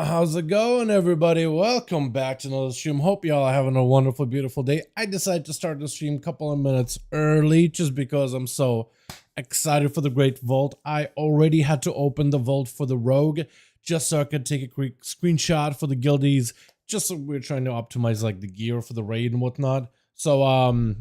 How's it going, everybody? Welcome back to another stream. Hope y'all are having a wonderful, beautiful day. I decided to start the stream a couple of minutes early just because I'm so excited for the Great Vault. I already had to open the vault for the Rogue just so I could take a quick screenshot for the guildies, just so we're trying to optimize like the gear for the raid and whatnot. So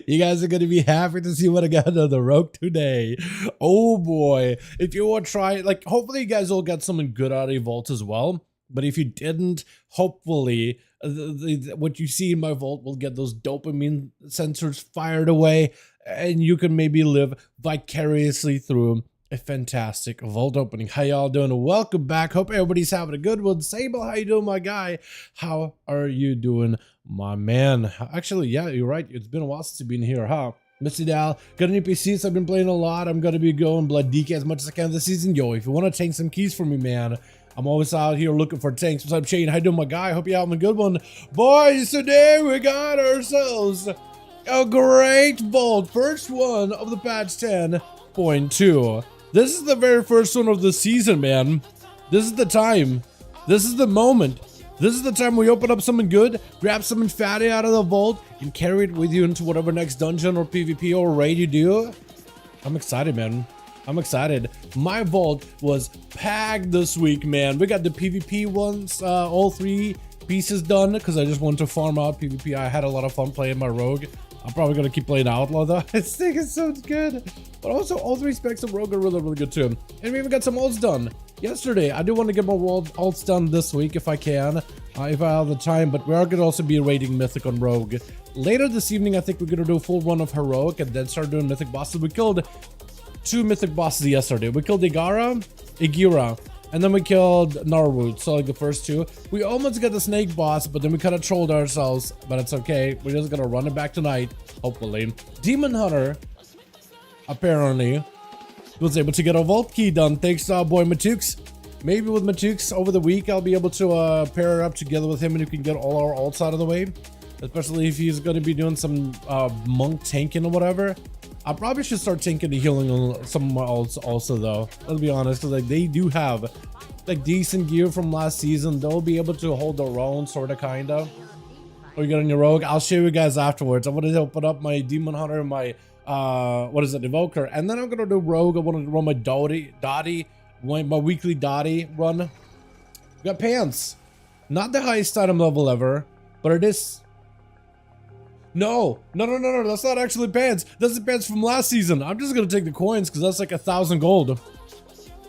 you guys are gonna be happy to see what I got on the Rogue today. Oh boy, if you want to try, like, hopefully you guys all got something good out of your vault as well, but if you didn't, hopefully what you see in my vault will get those dopamine sensors fired away and you can maybe live vicariously through a fantastic vault opening. How y'all doing? Welcome back. Hope everybody's having a good one. Sable, how you doing, my guy? How are you doing, my man? Actually, yeah, you're right. It's been a while since you've been here, huh? Mr. Dal, got any PCs? I've been playing a lot. I'm gonna be going Blood DK as much as I can this season. Yo, if you want to tank some keys for me, man, I'm always out here looking for tanks. What's up, Shane? How you doing, my guy? Hope you're having a good one. Boys, today we got ourselves a great vault. First one of the patch 10.2. This is the very first one of the season, man. This is the time. This is the moment. This is the time we open up something good, grab something fatty out of the vault, and carry it with you into whatever next dungeon or PvP or raid you do. I'm excited, man. I'm excited. My vault was packed this week, man. We got the PvP ones, all 3 pieces done, because I just wanted to farm out PvP. I had a lot of fun playing my Rogue. I'm probably going to keep playing Outlaw, though. This thing is so good. But also, all 3 specs of Rogue are really, really good, too. And we even got some ults done yesterday. I do want to get more ults done this week, if I can. If I have the time. But we are going to also be raiding Mythic on Rogue. Later this evening, I think we're going to do a full run of Heroic and then start doing Mythic bosses. We killed 2 Mythic bosses yesterday. We killed Igira, and then we killed Narwood, so like the first 2. We almost got the snake boss, but then we kind of trolled ourselves, but it's okay. We're just gonna run it back tonight, hopefully. Demon Hunter, apparently, was able to get a vault key done, thanks to our boy Matux. Maybe with Matux over the week, I'll be able to pair it up together with him and you can get all our ults out of the way. Especially if he's gonna be doing some monk tanking or whatever. I probably should start tanking the healing on some of my ults also, though. Let's be honest, because like they do have like decent gear from last season. They'll be able to hold their own, sort of, kind of. Or you got on your Rogue. I'll show you guys afterwards. I'm gonna open up my Demon Hunter and my what is it, Evoker, and then I'm gonna do Rogue. I want to run my Dottie, my weekly Dottie run. We got pants, not the highest item level ever, but it is. No, that's not actually pants. That's the pants from last season. I'm just gonna take the coins because that's like 1,000 gold.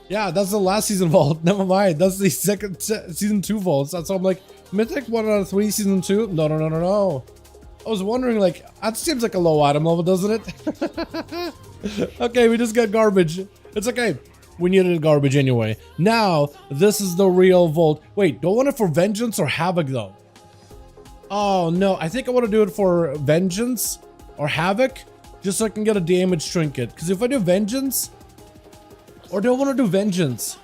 Yeah, that's the last season vault. Never mind, that's the second season 2 vaults. That's why I'm like, Mythic 1 out of 3 season 2. No. I was wondering, like, that seems like a low item level, doesn't it? Okay, we just got garbage. It's okay. We needed garbage anyway. Now, this is the real vault. Wait, do I want it for Vengeance or Havoc though? Oh no, I think I want to do it for Vengeance or Havoc, just so I can get a damage trinket. Because if I do Vengeance, or do I want to do Vengeance?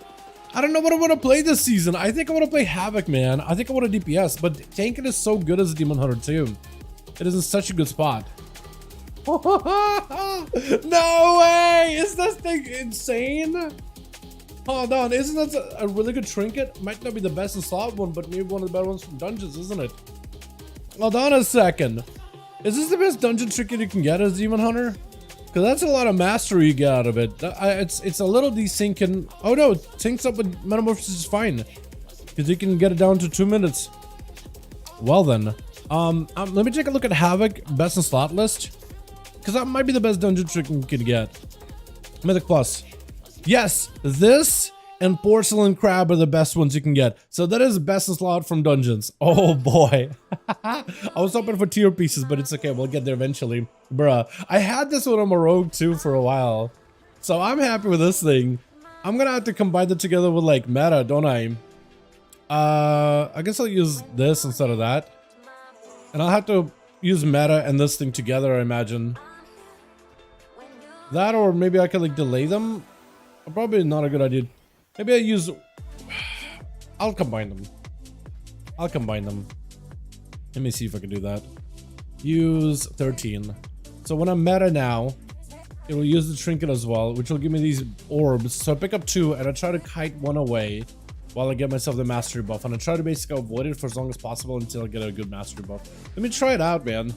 I don't know what I want to play this season. I think I want to play Havoc, man. I think I want to DPS, but tanking is so good as a Demon Hunter too. It is in such a good spot. No way! Is this thing insane? Hold on, isn't that a really good trinket? Might not be the best in slot one, but maybe one of the better ones from dungeons, isn't it? Hold on a second. Is this the best dungeon trinket you can get as Demon Hunter? Because that's a lot of mastery you get out of it. It's a little desyncing. Oh no, it syncs up with Metamorphosis is fine. Because you can get it down to 2 minutes. Well then. Let me take a look at Havoc, best in slot list. Because that might be the best dungeon trick you can get. Mythic Plus. Yes, this and Porcelain Crab are the best ones you can get. So that is best in slot from dungeons. Oh boy. I was hoping for tier pieces, but it's okay. We'll get there eventually. Bruh. I had this one on my rogue too for a while. So I'm happy with this thing. I'm gonna have to combine it together with like meta, don't I? I guess I'll use this instead of that. And I'll have to use meta and this thing together, I imagine. That, or maybe I could like delay them. Probably not a good idea. Maybe I use... I'll combine them. I'll combine them. Let me see if I can do that. Use 13. So when I'm meta now, it will use the trinket as well, which will give me these orbs. So I pick up 2 and I try to kite 1 away while I get myself the mastery buff. And I try to basically avoid it for as long as possible until I get a good mastery buff. Let me try it out, man.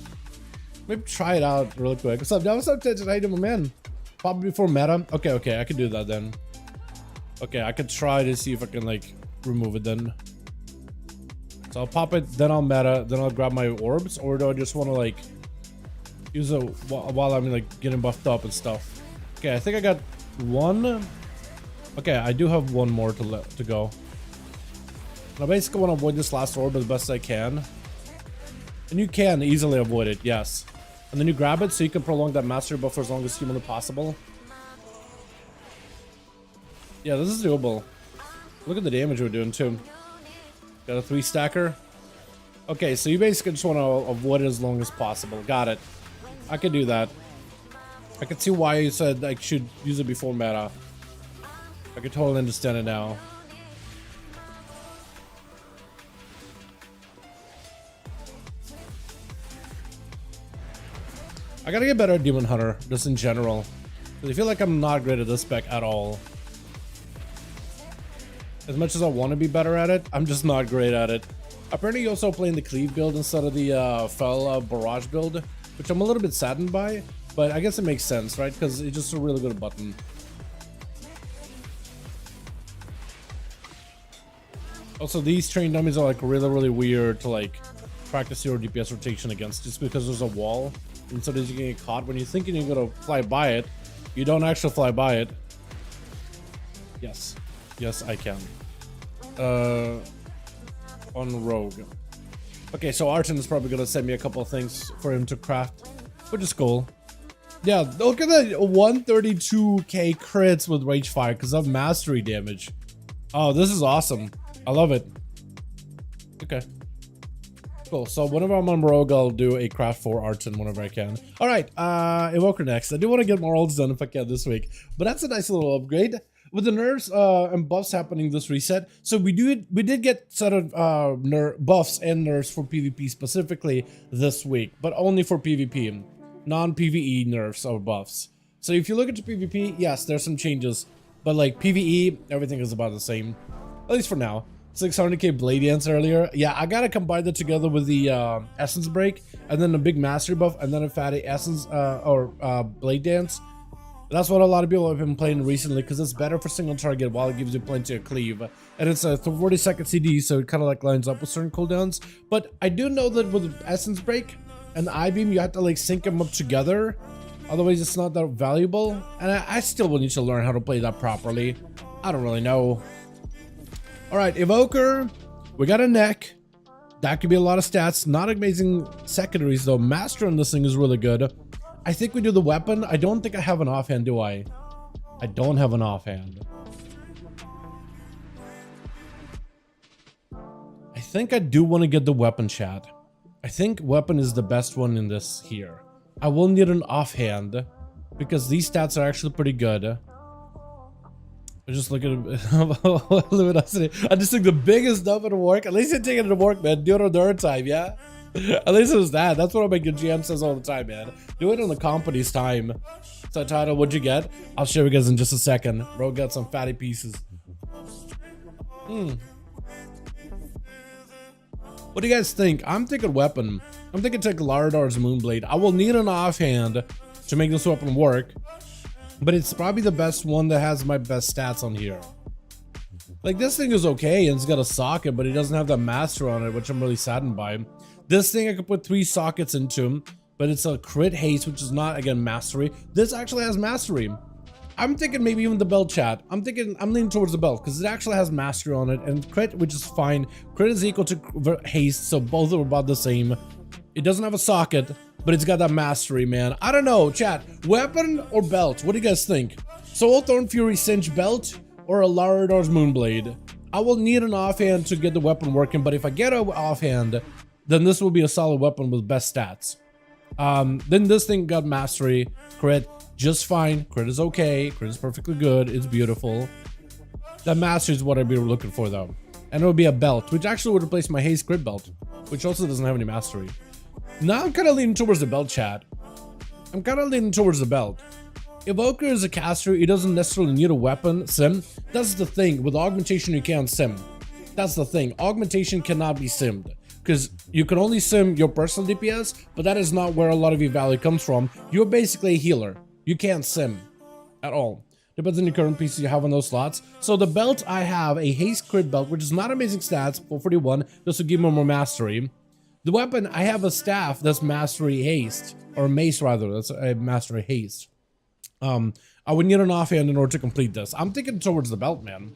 Maybe try it out real quick. What's up? What's up, Ted? How you doing, man? Probably before meta. Okay, I can do that then. Okay, I could try to see if I can like remove it then. So I'll pop it, then I'll meta, then I'll grab my orbs, or do I just want to like use it while I'm like getting buffed up and stuff? Okay, I think I got 1. Okay, I do have 1 more to go. I basically want to avoid this last orb as best I can. And you can easily avoid it, yes. And then you grab it so you can prolong that mastery buff for as long as humanly possible. Yeah, this is doable. Look at the damage we're doing too. Got a 3 stacker. Okay, so you basically just want to avoid it as long as possible. Got it. I can do that. I can see why you said I should use it before meta. I can totally understand it now. I gotta get better at Demon Hunter, just in general. Because I feel like I'm not great at this spec at all. As much as I want to be better at it, I'm just not great at it. Apparently, you're also playing the Cleave build instead of the Fell Barrage build, which I'm a little bit saddened by, but I guess it makes sense, right? Because it's just a really good button. Also, these train dummies are like really weird to like practice your DPS rotation against, just because there's a wall. And so that you can get caught when you're thinking you're gonna fly by it, you don't actually fly by it. Yes, I can. On Rogue. Okay, so Archon is probably gonna send me a couple of things for him to craft, which is cool. Yeah, look at that 132k crits with Rage Fire because of mastery damage. Oh, this is awesome. I love it. Okay. Cool. So whenever I'm on Rogue, I'll do a craft for Archon whenever I can. All right, Evoker next. I do want to get more ults done if I can this week, but that's a nice little upgrade with the nerfs and buffs happening this reset. So we did get sort of buffs and nerfs for PvP specifically this week, but only for PvP, non-PvE nerfs or buffs. So if you look at the PvP, yes, there's some changes, but like PvE, everything is about the same, at least for now. 600k Blade Dance earlier. Yeah, I gotta combine that together with the Essence Break, and then a big Mastery buff, and then a fatty Essence Blade Dance. That's what a lot of people have been playing recently, because it's better for single target while it gives you plenty of cleave. And it's a 40-second CD, so it kind of like lines up with certain cooldowns. But I do know that with Essence Break and the I-Beam, you have to like sync them up together. Otherwise, it's not that valuable. And I still will need to learn how to play that properly. I don't really know. All right, Evoker, we got a neck. That could be a lot of stats. Not amazing secondaries, though. Master on this thing is really good. I think we do the weapon. I don't think I have an offhand, do I? I don't have an offhand. I think I do want to get the weapon, chat. I think weapon is the best one in this here. I will need an offhand because these stats are actually pretty good. I just look at luminosity. I just took the biggest dump at work. At least you're taking it to work, man. Do it on their time, yeah? At least it was that. That's what my GM says all the time, man. Do it on the company's time. So title, what'd you get? I'll show you guys in just a second. Bro got some fatty pieces. What do you guys think? I'm thinking weapon. I'm thinking take Laradar's Moonblade. I will need an offhand to make this weapon work, but it's probably the best one that has my best stats on here. Like, this thing is okay, and it's got a socket, but it doesn't have that master on it, which I'm really saddened by. This thing I could put 3 sockets into, but it's a crit haste, which is not, again, mastery. This actually has mastery. I'm thinking maybe even the belt, chat. I'm leaning towards the belt because it actually has mastery on it, and crit, which is fine. Crit is equal to haste, so both are about the same. It doesn't have a socket, but it's got that mastery, man. I don't know, chat. Weapon or belt? What do you guys think? Soul Thorn Fury Cinch belt or a Laradar's Moonblade? I will need an offhand to get the weapon working, but if I get an offhand, then this will be a solid weapon with best stats. Then this thing got mastery, crit, just fine. Crit is okay. Crit is perfectly good. It's beautiful. That mastery is what I'd be looking for, though. And it would be a belt, which actually would replace my haste crit belt, which also doesn't have any mastery. Now I'm kind of leaning towards the belt, chat. I'm kind of leaning towards the belt. Evoker is a caster. He doesn't necessarily need a weapon sim. That's the thing. With augmentation, you can't sim. That's the thing. Augmentation cannot be simmed, because you can only sim your personal DPS, but that is not where a lot of your value comes from. You're basically a healer. You can't sim at all. Depends on your current PC you have on those slots. So the belt, I have a haste crit belt, which is not amazing stats, 441, just to give me more mastery. The weapon, I have a staff that's mastery haste, or mace rather, that's a mastery haste. I would need an offhand in order to complete this. I'm thinking towards the belt, man.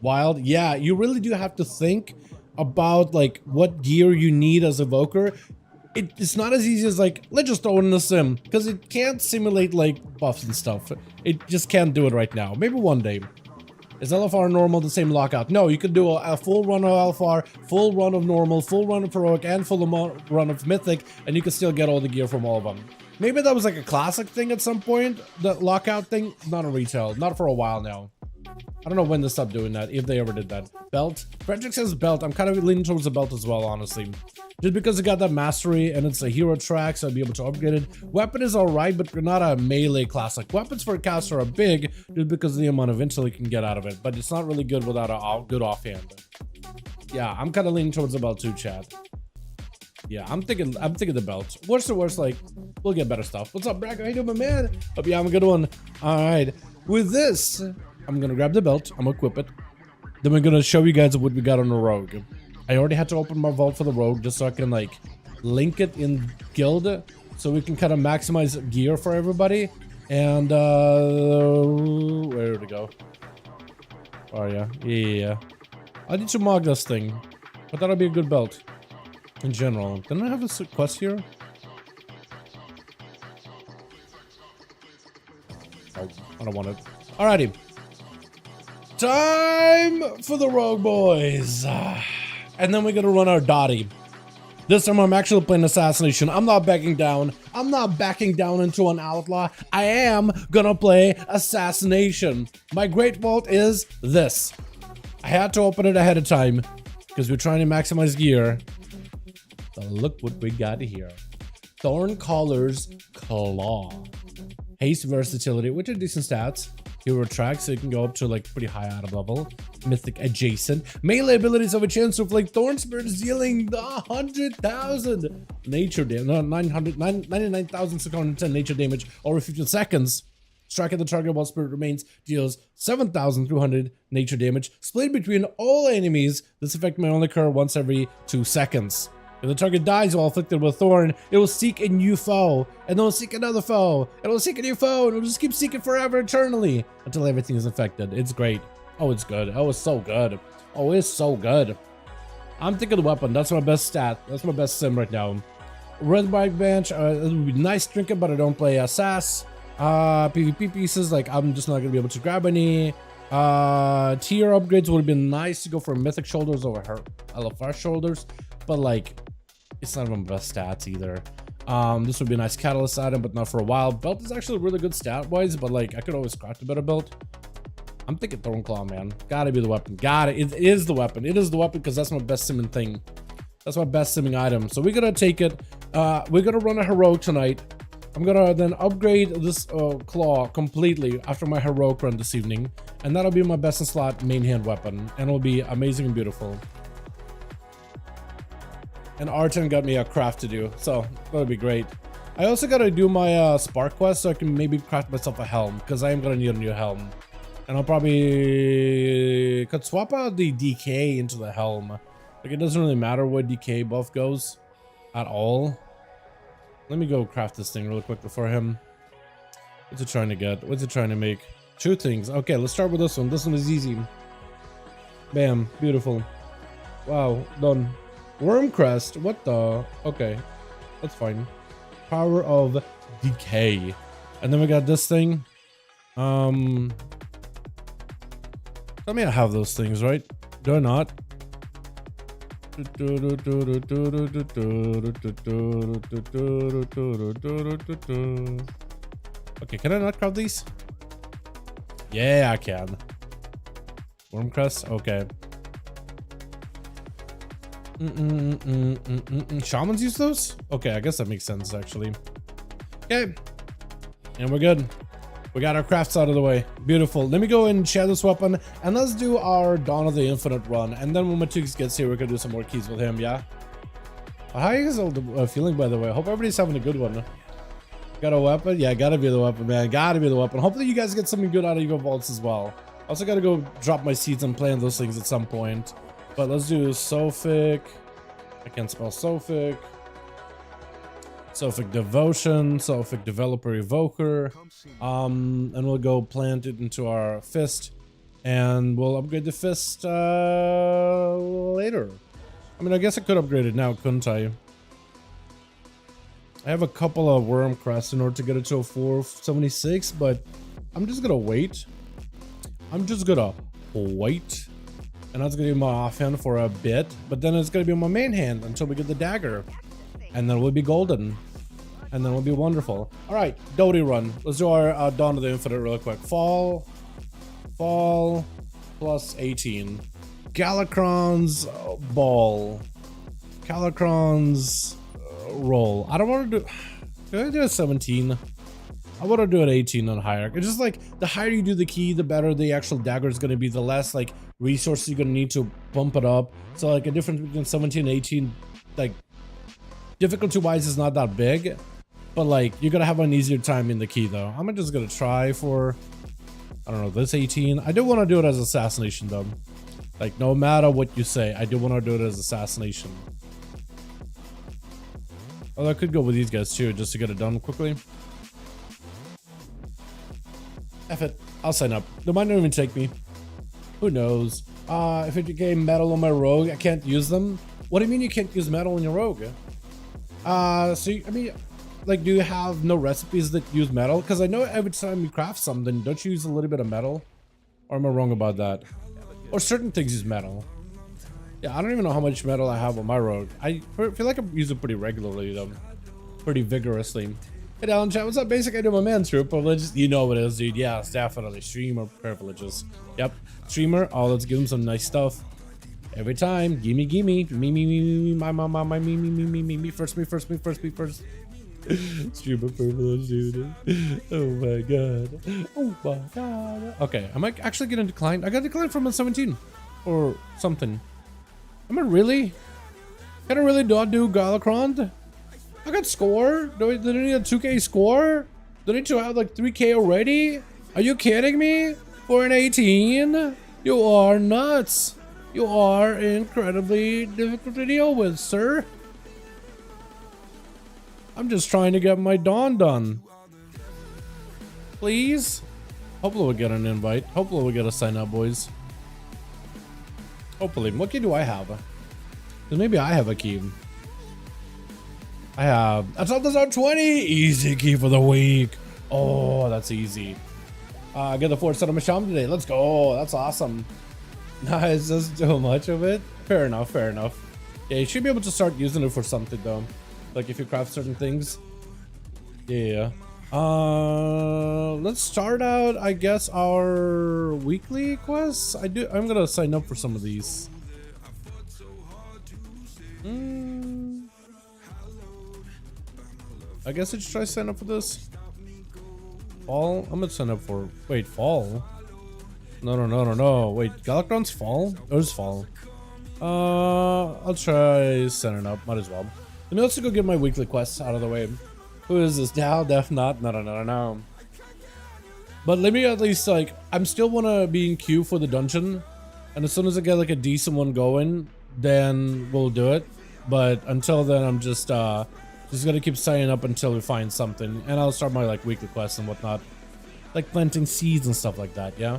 Wild, yeah, you really do have to think about like what gear you need as Evoker. It's not as easy as like, let's just throw it in the sim, because it can't simulate like buffs and stuff. It just can't do it right now. Maybe one day. Is LFR normal the same lockout? No, you could do a full run of LFR, full run of normal, full run of heroic, and full run of mythic, and you can still get all the gear from all of them. Maybe that was like a classic thing at some point, the lockout thing. Not a retail, not for a while now. I don't know when they stopped doing that, if they ever did that. Belt? Frederick says belt. I'm kind of leaning towards the belt as well, honestly. Just because it got that mastery and it's a hero track, so I'll be able to upgrade it. Weapon is alright, but not a melee classic. Weapons for a caster are big, just because of the amount of intel you can get out of it. But it's not really good without a good offhand. Yeah, I'm kind of leaning towards the belt too, chat. Yeah, I'm thinking the belt. Worst to worst, like, we'll get better stuff. What's up, Brack? How you doing, my man? Hope you have a good one. Alright. With this, I'm gonna grab the belt, I'm gonna equip it. Then we're gonna show you guys what we got on the rogue. I already had to open my vault for the rogue just so I can like link it in guild so we can kind of maximize gear for everybody. And where to go? Oh yeah, yeah. I need to mog this thing. I thought it'd be a good belt in general. Didn't I have a quest here? Oh, I don't want it. Alrighty. Time for the rogue, boys. And then we're gonna run our Dottie. This time I'm actually playing Assassination. I'm not backing down. I'm not backing down into an outlaw. I am gonna play Assassination. My great vault is this. I had to open it ahead of time because we're trying to maximize gear. So look what we got here. Thorn Caller's Claw. Haste versatility, which are decent stats. Hero track, so you can go up to like pretty high item level. Mythic adjacent. Melee abilities have a chance to inflict Thorn Spirits, dealing 100,000 nature damage. No, 99,610 nature damage over 15 seconds. Striking the target while Spirit remains deals 7,300 nature damage. Split between all enemies. This effect may only occur once every 2 seconds. If the target dies while afflicted with Thorn, it will seek a new foe, and then it will seek another foe, and it will seek a new foe, and it will just keep seeking forever, eternally, until everything is infected. It's great. Oh, it's good. Oh, it's so good. Oh, it's so good. I'm thinking the weapon. That's my best stat. That's my best sim right now. Red Bike Bench. It would be nice trinket, but I don't play SAS. PvP pieces, like I'm just not going to be able to grab any. Tier upgrades would have been nice to go for Mythic Shoulders over her LFR Shoulders, but like, it's not even my best stats either. This would be a nice catalyst item, but not for a while. Belt is actually really good stat-wise, but like, I could always craft a better belt. I'm thinking Thornclaw, man. Gotta be the weapon. Got it. It is the weapon. It is the weapon because that's my best simming thing. That's my best simming item. So we're gonna take it. We're gonna run a heroic tonight. I'm gonna then upgrade this claw completely after my heroic run this evening, and that'll be my best in slot main hand weapon, and it'll be amazing and beautiful. And R10 got me a craft to do, so that'll be great. I also gotta do my spark quest so I can maybe craft myself a helm, because I am gonna need a new helm. And I'll probably could swap out the DK into the helm. Like, it doesn't really matter what DK buff goes at all. Let me go craft this thing real quick before him. What's it trying to get? What's it trying to make? 2 things. Okay, let's start with this one. This one is easy. Bam, beautiful. Wow, done. Worm crest. What the? Okay, that's fine. Power of decay. And then we got this thing. Tell me I have those things, right? Do I not? Okay, can I not craft these? Yeah, I can. Worm crest? Okay. Shamans use those? Okay, I guess that makes sense actually. Okay. And we're good. We got our crafts out of the way. Beautiful. Let me go and share this weapon, and let's do our Dawn of the Infinite run. And then when Matux gets here, we're gonna do some more keys with him, yeah? How are you guys all feeling, by the way? I hope everybody's having a good one. Got a weapon? Yeah, gotta be the weapon, man. Gotta be the weapon. Hopefully you guys get something good out of your vaults as well. Also gotta go drop my seeds and play on those things at some point. But let's do Sophic. I can't spell Sophic. Sophic Devotion, Sophic Developer Evoker, and we'll go plant it into our fist, and we'll upgrade the fist later. I mean, I guess I could upgrade it now, couldn't I? I have a couple of worm crests in order to get it to a 476, but I'm just gonna wait. And that's gonna be my offhand for a bit, but then it's gonna be my main hand until we get the dagger. And then we'll be golden. And then we'll be wonderful. Alright, Doty run. Let's do our Dawn of the Infinite real quick. Fall plus 18. Galakrond's ball. Galakrond's roll. I don't want to do... Can I do a 17? I want to do an 18 on higher. It's just like, the higher you do the key, the better the actual dagger is going to be. The less like resources you're going to need to bump it up. So like a difference between 17 and 18, like... difficulty wise is not that big, but like you're gonna have an easier time in the key though. I'm just gonna try for, I don't know, this 18. I do want to do it as assassination though. Like no matter what you say, I do want to do it as assassination. Although I could go with these guys too, just to get it done quickly. F it, I'll sign up. They might not even take me. Who knows? If it became metal on my rogue, I can't use them. What do you mean you can't use metal on your rogue? I mean, like, do you have no recipes that use metal? Because I know every time you craft something, don't you use a little bit of metal? Or am I wrong about that? Or certain things use metal. Yeah, I don't even know how much metal I have on my rogue. I feel like I use it pretty regularly, though. Pretty vigorously. Hey, Alan chat, what's up? Basic, I do my man's true privileges. You know what it is, dude. Yeah, it's definitely streamer privileges. Yep, streamer. Oh, let's give him some nice stuff. Every time, gimme, me, my mama, my me, first. Streamer privilege, dude. Oh my god. Okay, am I actually getting declined? I got declined from a 17 or something. Am I really? Can I really not do Galakrond? I got score. Do I need a 2k score? Do I need to have like 3k already? Are you kidding me? For an 18? You are nuts. You are incredibly difficult to deal with, sir. I'm just trying to get my Dawn done. Please? Hopefully we'll get an invite. Hopefully we'll get a sign up, boys. Hopefully. What key do I have? Because maybe I have a key. I have... That's all, 20! Easy key for the week. Oh, that's easy. Get the 4 set of Masham today. Let's go. That's awesome. Nice, just too much of it. Fair enough, fair enough. Yeah, you should be able to start using it for something though. Like if you craft certain things. Yeah. Let's start out, I guess, our weekly quests. I'm gonna sign up for some of these. I I guess I should try sign up for this. Fall? I'm gonna sign up for... Wait, fall? No. Wait, Galakrons fall? Or is fall? I'll try signing up. Might as well. Let me also go get my weekly quests out of the way. Who is this? Dal? Def not? No. But let me at least, like, I'm still wanna be in queue for the dungeon. And as soon as I get like a decent one going, then we'll do it. But until then, I'm just gonna keep signing up until we find something. And I'll start my like weekly quests and whatnot. Like planting seeds and stuff like that, yeah?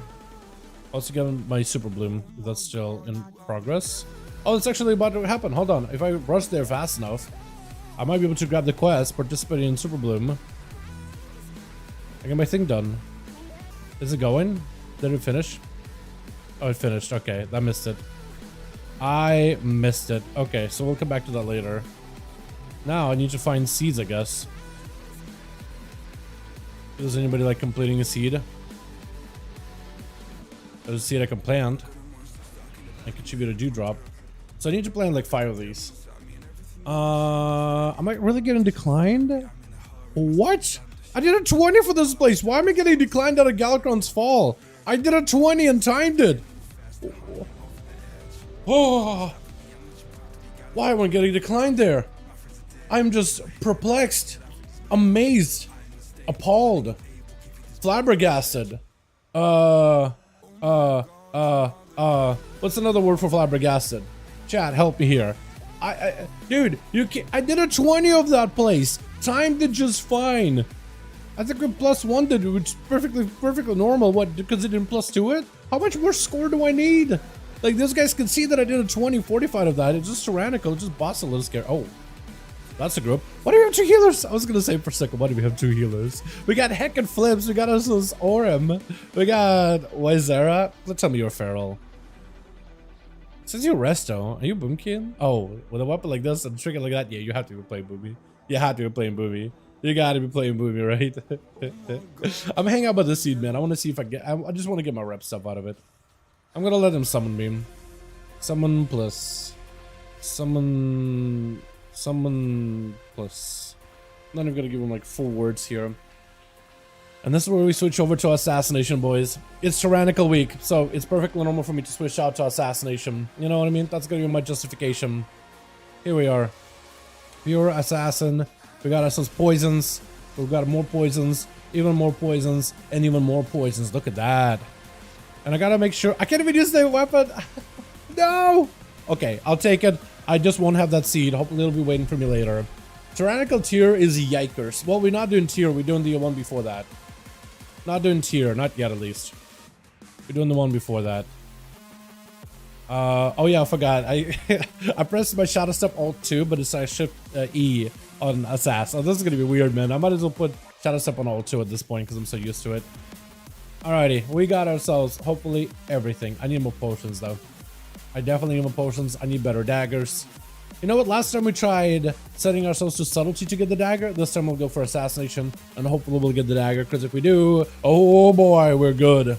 Also get my super bloom. That's still in progress. Oh, it's actually about to happen. Hold on. If I rush there fast enough, I might be able to grab the quest, participating in super bloom. I get my thing done. Is it going? Did it finish? Oh, it finished. Okay, I missed it. I missed it. Okay, so we'll come back to that later. Now I need to find seeds, I guess. Is anybody like completing a seed? There's a seed I can plant. I contribute a dewdrop. So I need to plant like 5 of these. Am I really getting declined? What? I did a 20 for this place. Why am I getting declined out of Galakron's Fall? I did a 20 and timed it. Oh. Why am I getting declined there? I'm just perplexed, amazed, appalled, flabbergasted. What's another word for flabbergasted? Chat, help me here. Dude, you can't. I did a 20 of that place. Timed it just fine. I think we +1 did, which is perfectly normal. What? Because it didn't +2 it? How much more score do I need? Like, those guys can see that I did a 20, 45 of that. It's just tyrannical. It's just boss a little scared. Oh, that's a group. Why do we have 2 healers? I was gonna say for a second, why do we have 2 healers? We got Heck and Flips. We got ASUS Orem. We got Wizera. Let's tell me you're feral. Since you're Resto, are you Boomkin? Oh, with a weapon like this and a trinket like that, yeah, you have to be playing Boomy. You have to be playing Boomy. You gotta be playing Boomy, right? I'm hanging out by the seed, man. I want to see if I get. I just want to get my rep stuff out of it. I'm gonna let him summon me. Summon plus. Summon plus. I'm not even gonna give him like full words here. And this is where we switch over to Assassination, boys. It's Tyrannical Week, so it's perfectly normal for me to switch out to Assassination. You know what I mean? That's gonna be my justification. Here we are. Pure Assassin. We got ourselves poisons. We've got more poisons. Even more poisons. And even more poisons. Look at that. And I gotta make sure. I can't even use the weapon. No! Okay, I'll take it. I just won't have that seed. Hopefully it'll be waiting for me later. Tyrannical tier is yikers. Well, we're not doing tier. We're doing the one before that. Not doing tier. Not yet, at least. We're doing the one before that. Oh yeah, I forgot. I pressed my shadow step alt 2, but it's shift E on Assassin. Oh, this is gonna be weird, man. I might as well put shadow step on alt 2 at this point because I'm so used to it. Alrighty, we got ourselves hopefully everything. I need more potions though. I definitely need more potions. I need better daggers. You know what? Last time we tried setting ourselves to subtlety to get the dagger. This time we'll go for assassination and hopefully we'll get the dagger. Because if we do, oh boy, we're good.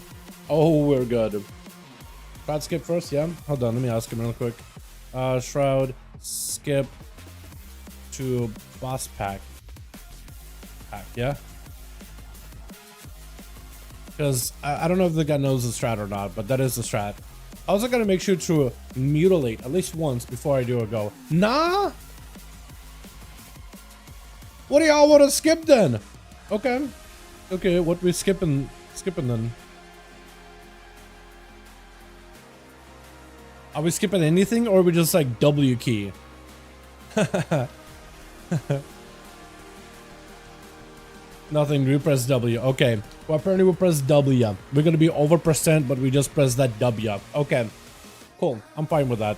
Oh, we're good. Shroud skip first, yeah. Hold on, let me ask him real quick. Shroud skip to boss pack. Yeah. Because I don't know if the guy knows the strat or not, but that is the strat. I also gotta make sure to mutilate at least once before I do a go. Nah? What do y'all want to skip then? Okay. Okay, what we skipping then? Are we skipping anything or are we just like W key? Nothing, we press W. Okay. Well, apparently we press W. We're gonna be over %, but we just press that W. Okay. Cool. I'm fine with that.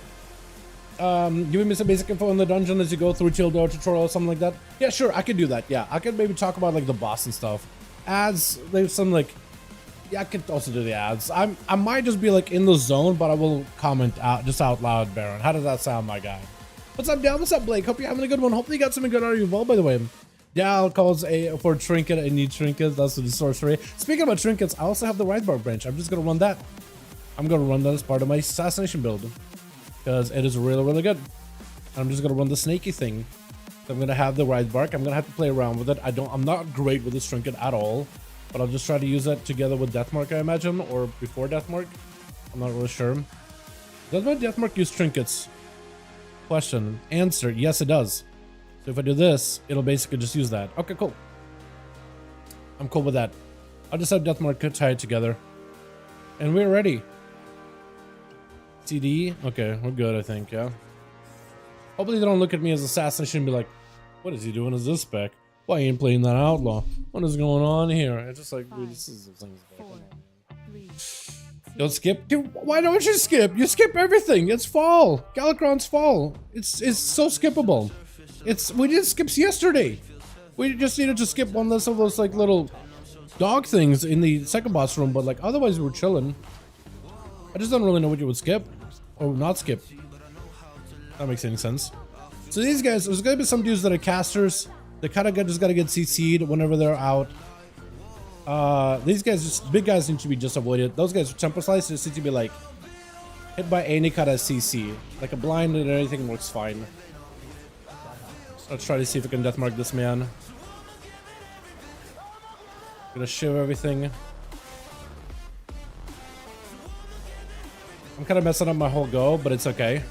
Giving me some basic info in the dungeon as you go through Childor tutorial or something like that. Yeah, sure, I could do that. Yeah, I could maybe talk about like the boss and stuff. Ads, there's some like, yeah, I could also do the ads. I might just be like in the zone, but I will comment out just out loud, Baron. How does that sound, my guy? What's up, Dal? What's up, Blake? Hope you're having a good one. Hopefully you got something good out of your vault, by the way. Dal calls for trinket a need trinket. That's the sorcery. Speaking about trinkets, I also have the right bar branch. I'm just gonna run that. I'm gonna run that as part of my assassination build because it is really, really good. I'm just gonna run the snaky thing. So I'm gonna have the right bark. I'm gonna have to play around with it. I'm not great with this trinket at all, but I'll just try to use it together with Deathmark, I imagine, or before Deathmark. I'm not really sure. Does my Deathmark use trinkets? Question. Answer. Yes, it does. So if I do this, it'll basically just use that. Okay, cool. I'm cool with that. I'll just have Deathmark tie it together. And we're ready. CD. Okay, we're good, I think, yeah. Hopefully they don't look at me as assassination and be like, what is he doing as this spec? Why ain't playing that outlaw? What is going on here? It's just like, dude, this is things back. Don't skip. Dude, why don't you skip? You skip everything. It's fall. Galakrond's fall. It's so skippable. We did skips yesterday. We just needed to skip one less of those like little dog things in the second boss room, but like otherwise we were chilling. I just don't really know what you would skip or not skip. That makes any sense. So these guys, there's gonna be some dudes that are casters. They kind of just gotta get CC'd whenever they're out. These guys, big guys need to be just avoided. Those guys with temper slice just need to be like hit by any kind of CC. Like a blind and anything works fine. Let's try to see if we can deathmark this man. Gonna shiv everything. I'm kind of messing up my whole go, but it's okay.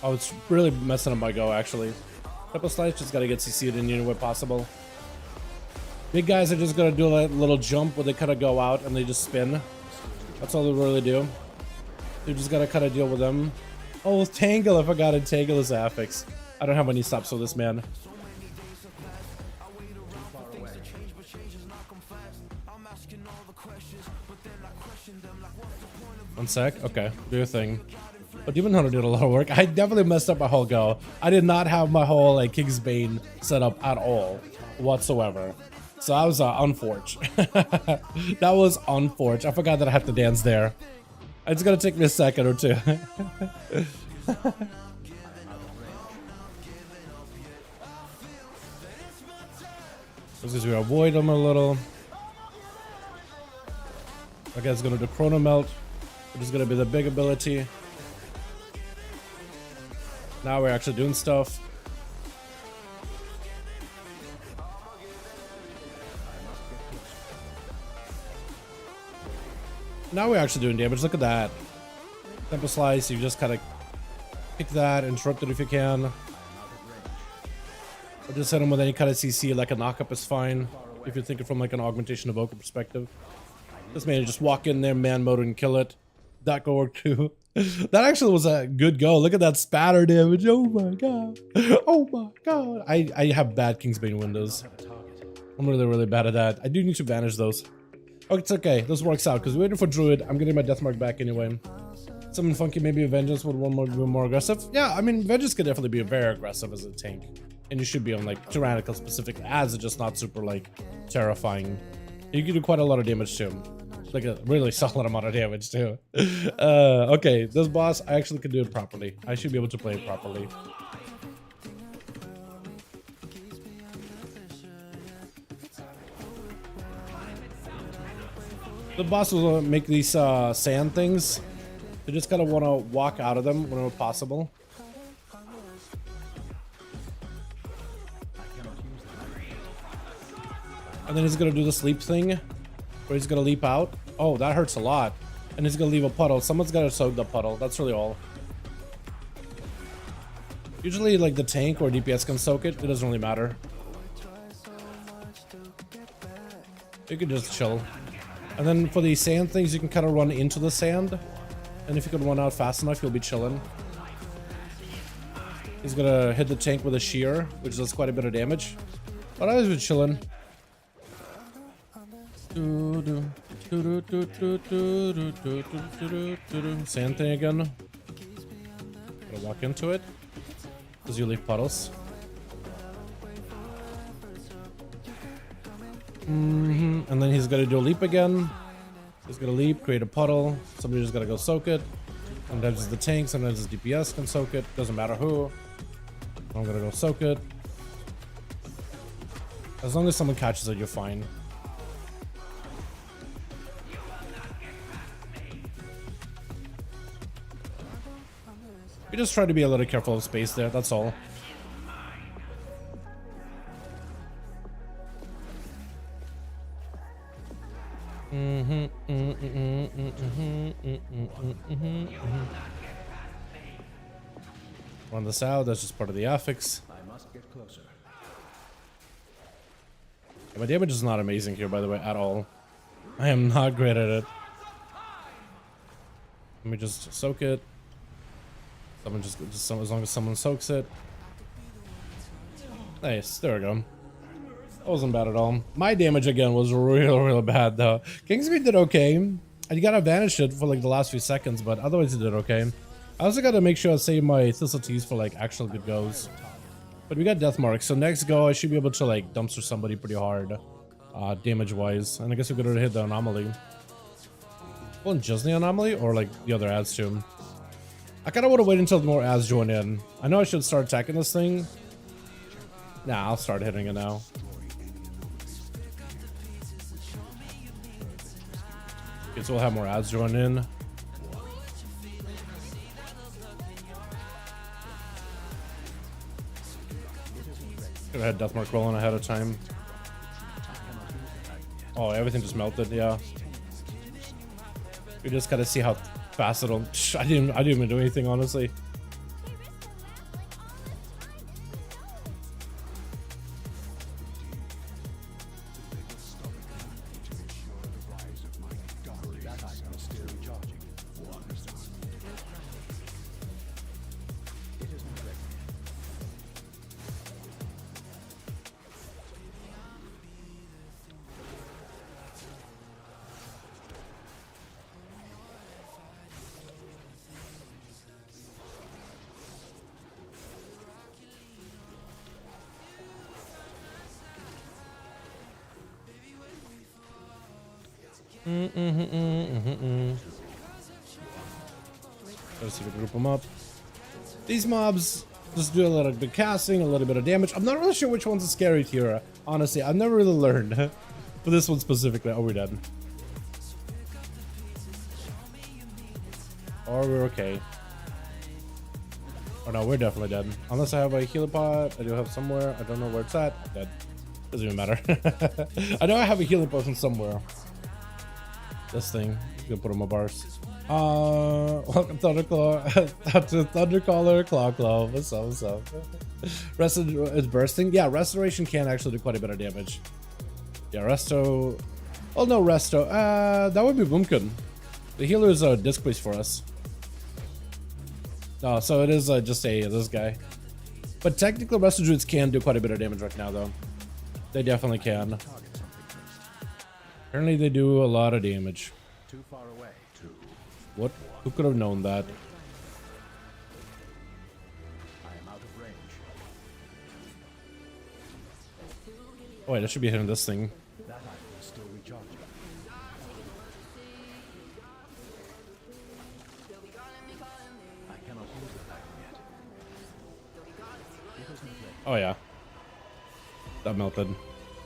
Oh, it's really messing up my go, actually. Couple slice, just gotta get CC'd in any way possible. Big guys are just gonna do a little jump where they kind of go out and they just spin. That's all they really do. You just gotta kind of deal with them. Oh, Tangle, I forgot it. Tangle is affix. I don't have any stops for this man. One sec. Okay, do your thing. But Demon Hunter did a lot of work. I definitely messed up my whole go. I did not have my whole like Kingsbane set up at all whatsoever. So I was unfortunate. That was unfortunate. I forgot that I had to dance there. It's gonna take me a second or two. Because we avoid them a little. Okay, it's gonna do Chrono Melt, which is gonna be the big ability. Now we're actually doing stuff. Now we're actually doing damage. Look at that. Tempo Slice, you just kind of pick that, interrupt it if you can. Or just hit him with any kind of CC, like a knockup is fine. If you're thinking from like an augmentation evoker perspective. This man just walk in there, man mode, and kill it. That could work too. That actually was a good go. Look at that spatter damage. Oh my god. Oh my god. I have bad Kingsbane windows. I'm really bad at that. I do need to banish those. Oh, it's okay. This works out because we're waiting for Druid. I'm getting my Deathmark back anyway. Something funky, maybe a Vengeance would want be more aggressive. Yeah, I mean, Vengeance could definitely be very aggressive as a tank. And you should be on like Tyrannical specific as it's just not super like terrifying. You can do quite a lot of damage to him. Like a really solid amount of damage too. Okay, this boss, I actually can do it properly. I should be able to play it properly. The boss will make these sand things. You just kind of want to walk out of them whenever possible. And then he's going to do the sleep thing, where he's going to leap out. Oh, that hurts a lot. And he's going to leave a puddle. Someone's got to soak the puddle. That's really all. Usually, like, the tank or DPS can soak it. It doesn't really matter. You can just chill. And then for the sand things, you can kind of run into the sand. And if you can run out fast enough, you'll be chilling. He's going to hit the tank with a shear, which does quite a bit of damage. But I was been chilling. Sand thing again. Gotta walk into it. Because you leave puddles. And then he's gonna do a leap again. He's gonna leap, create a puddle. Somebody just gotta go soak it. Sometimes it's the tank, sometimes it's DPS can soak it. Doesn't matter who. I'm gonna go soak it. As long as someone catches it, you're fine. We just try to be a little careful of space there, that's all. Run this out, that's just part of the affix. I must get closer. My damage is not amazing here, by the way, at all. I am not great at it. Let me just soak it. Someone just as long as someone soaks it. Nice, there we go. That wasn't bad at all. My damage again was real bad though. Kingsmead did okay. You gotta vanish it for like the last few seconds, but otherwise it did okay. I also gotta make sure I save my Thistleteas for like actual good goes. But we got death marks, so next go I should be able to like dumpster somebody pretty hard, damage wise. And I guess we're gonna hit the anomaly. Well, just the anomaly or like the other ads too. I kinda wanna wait until more ads join in. I know I should start attacking this thing. Nah, I'll start hitting it now. Okay, so we'll have more ads join in. Could have had Deathmark rolling ahead of time. Oh, everything just melted, yeah. We just gotta see how fast it'll. I didn't even do anything, honestly. Let's see if we can group them up. These mobs just do a little bit of casting, a little bit of damage. I'm not really sure which one's a scary tier. Honestly, I've never really learned. For this one specifically. Oh, we're dead. Or we're okay. Oh no, we're definitely dead. Unless I have a healer pot. I do have somewhere. I don't know where it's at. I'm dead. Doesn't even matter. I know I have a healing potion somewhere. This thing. I'm gonna put on my bars. Welcome Thunderclaw to Thundercaller Claw. What's up? What's up? Is bursting? Yeah, restoration can actually do quite a bit of damage. Yeah, resto. Oh no, resto. That would be Boomkin. The healer is a disc base for us. No, so it is just this guy. But technically, resto druids can do quite a bit of damage right now, though. They definitely can. Apparently, they do a lot of damage. Too far away. What? Who could have known that? I am out of range. Oh wait, I should be hitting this thing. That item is still recharging. I cannot use that item yet. It isn't ready. Oh yeah. That melted.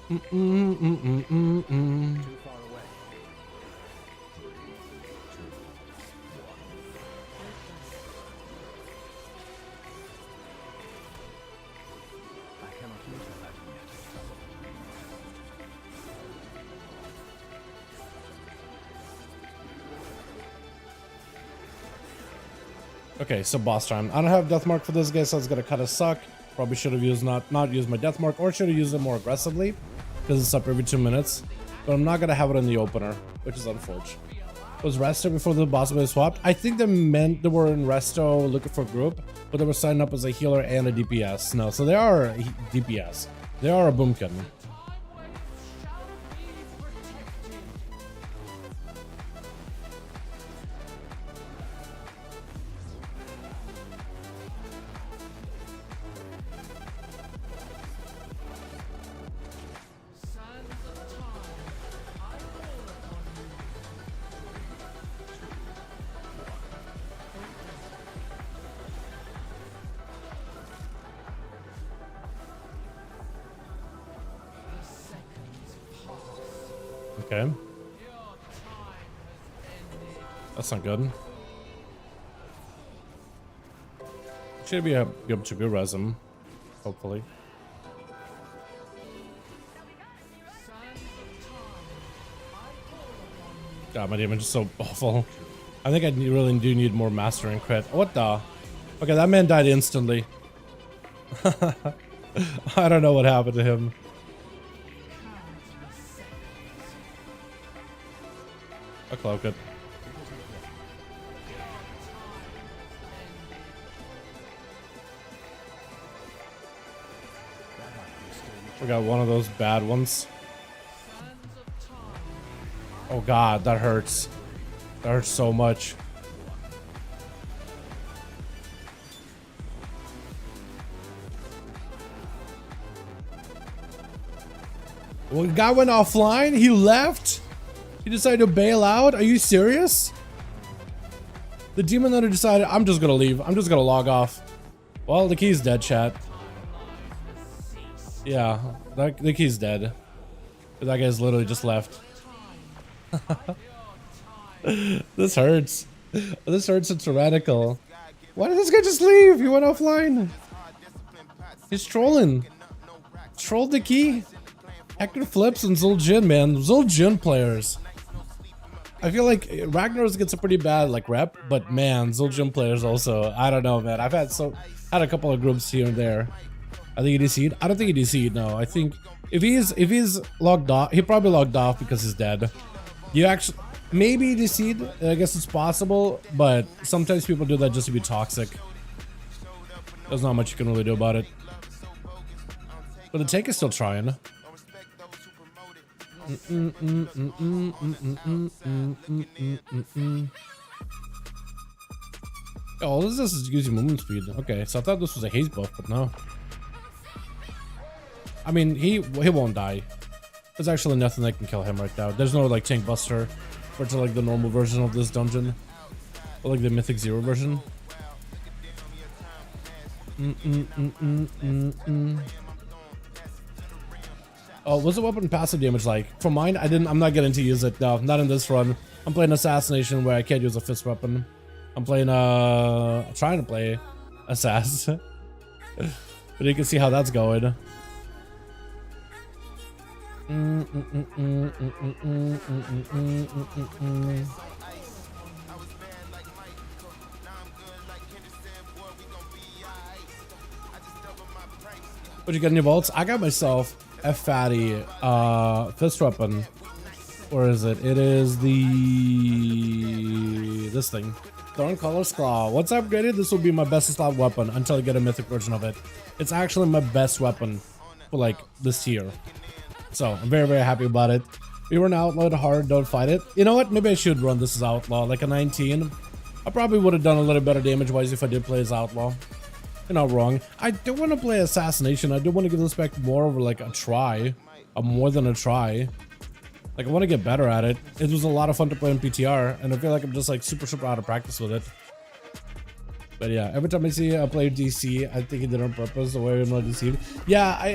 Too far away. I cannot use that item yet. Okay, so boss time. I don't have death mark for this guy, so it's gonna kind of suck. Probably should have used not used my death mark, or should have used it more aggressively, because it's up every 2 minutes. But I'm not gonna have it in the opener, which is unfortunate. Was Resto before the boss was swapped? I think they meant they were in Resto looking for group, but they were signing up as a healer and a DPS. No, so they are a DPS. They are a Boomkin. Okay. That's not good. Should be able to be resin, hopefully. God, my damage is so awful. I think I really do need more master and crit. What the? Okay, that man died instantly. I don't know what happened to him. I'll cloak it. We got one of those bad ones. Oh god, that hurts. That hurts so much. Well, the guy went offline? He left? He decided to bail out? Are you serious? The demon hunter decided, I'm just gonna leave. I'm just gonna log off. Well, the key's dead, chat. Yeah, the key's dead. That guy's literally just left. This hurts. This hurts. It's radical. Why did this guy just leave? He went offline. He's trolling. Trolled the key. Hector Flips and Zul'jin, man. Zul'jin players. I feel like Ragnaros gets a pretty bad like rep, but man, Zul'jin players also. I don't know, man. I've had a couple of groups here and there. I think he DC'd. I don't think he DC'd. No, I think if he's logged off, he probably logged off because he's dead. You actually maybe DC'd. I guess it's possible, but sometimes people do that just to be toxic. There's not much you can really do about it. But the tank is still trying. Oh, this is using movement speed. Okay, so I thought this was a haze buff, but no. I mean, he won't die. There's actually nothing that can kill him right now. There's no like tank buster, or to like the normal version of this dungeon, or like the Mythic Zero version. Oh, what's the weapon passive damage like? For mine, I'm not getting to use it. No, not in this run. I'm playing Assassination where I can't use a fist weapon. I'm playing I'm trying to play Assassin. But you can see how that's going. What you got in your vaults? I got myself a fatty fist weapon. Or is it? It is this thing. Thorncolor's Claw. Once I upgrade it, this will be my best slot weapon until I get a mythic version of it. It's actually my best weapon for like this tier. So I'm very, very happy about it. We run Outlaw hard, don't fight it. You know what? Maybe I should run this as Outlaw, like a 19. I probably would have done a little better damage wise if I did play as Outlaw. You're not wrong. I do want to play Assassination. I do want to give this back more of like a try, more than a try. Like I want to get better at it. It was a lot of fun to play in PTR, and I feel like I'm just like super out of practice with it. But yeah, every time I see a player DC, I think he did it on purpose, the way I'm not deceived. Yeah, I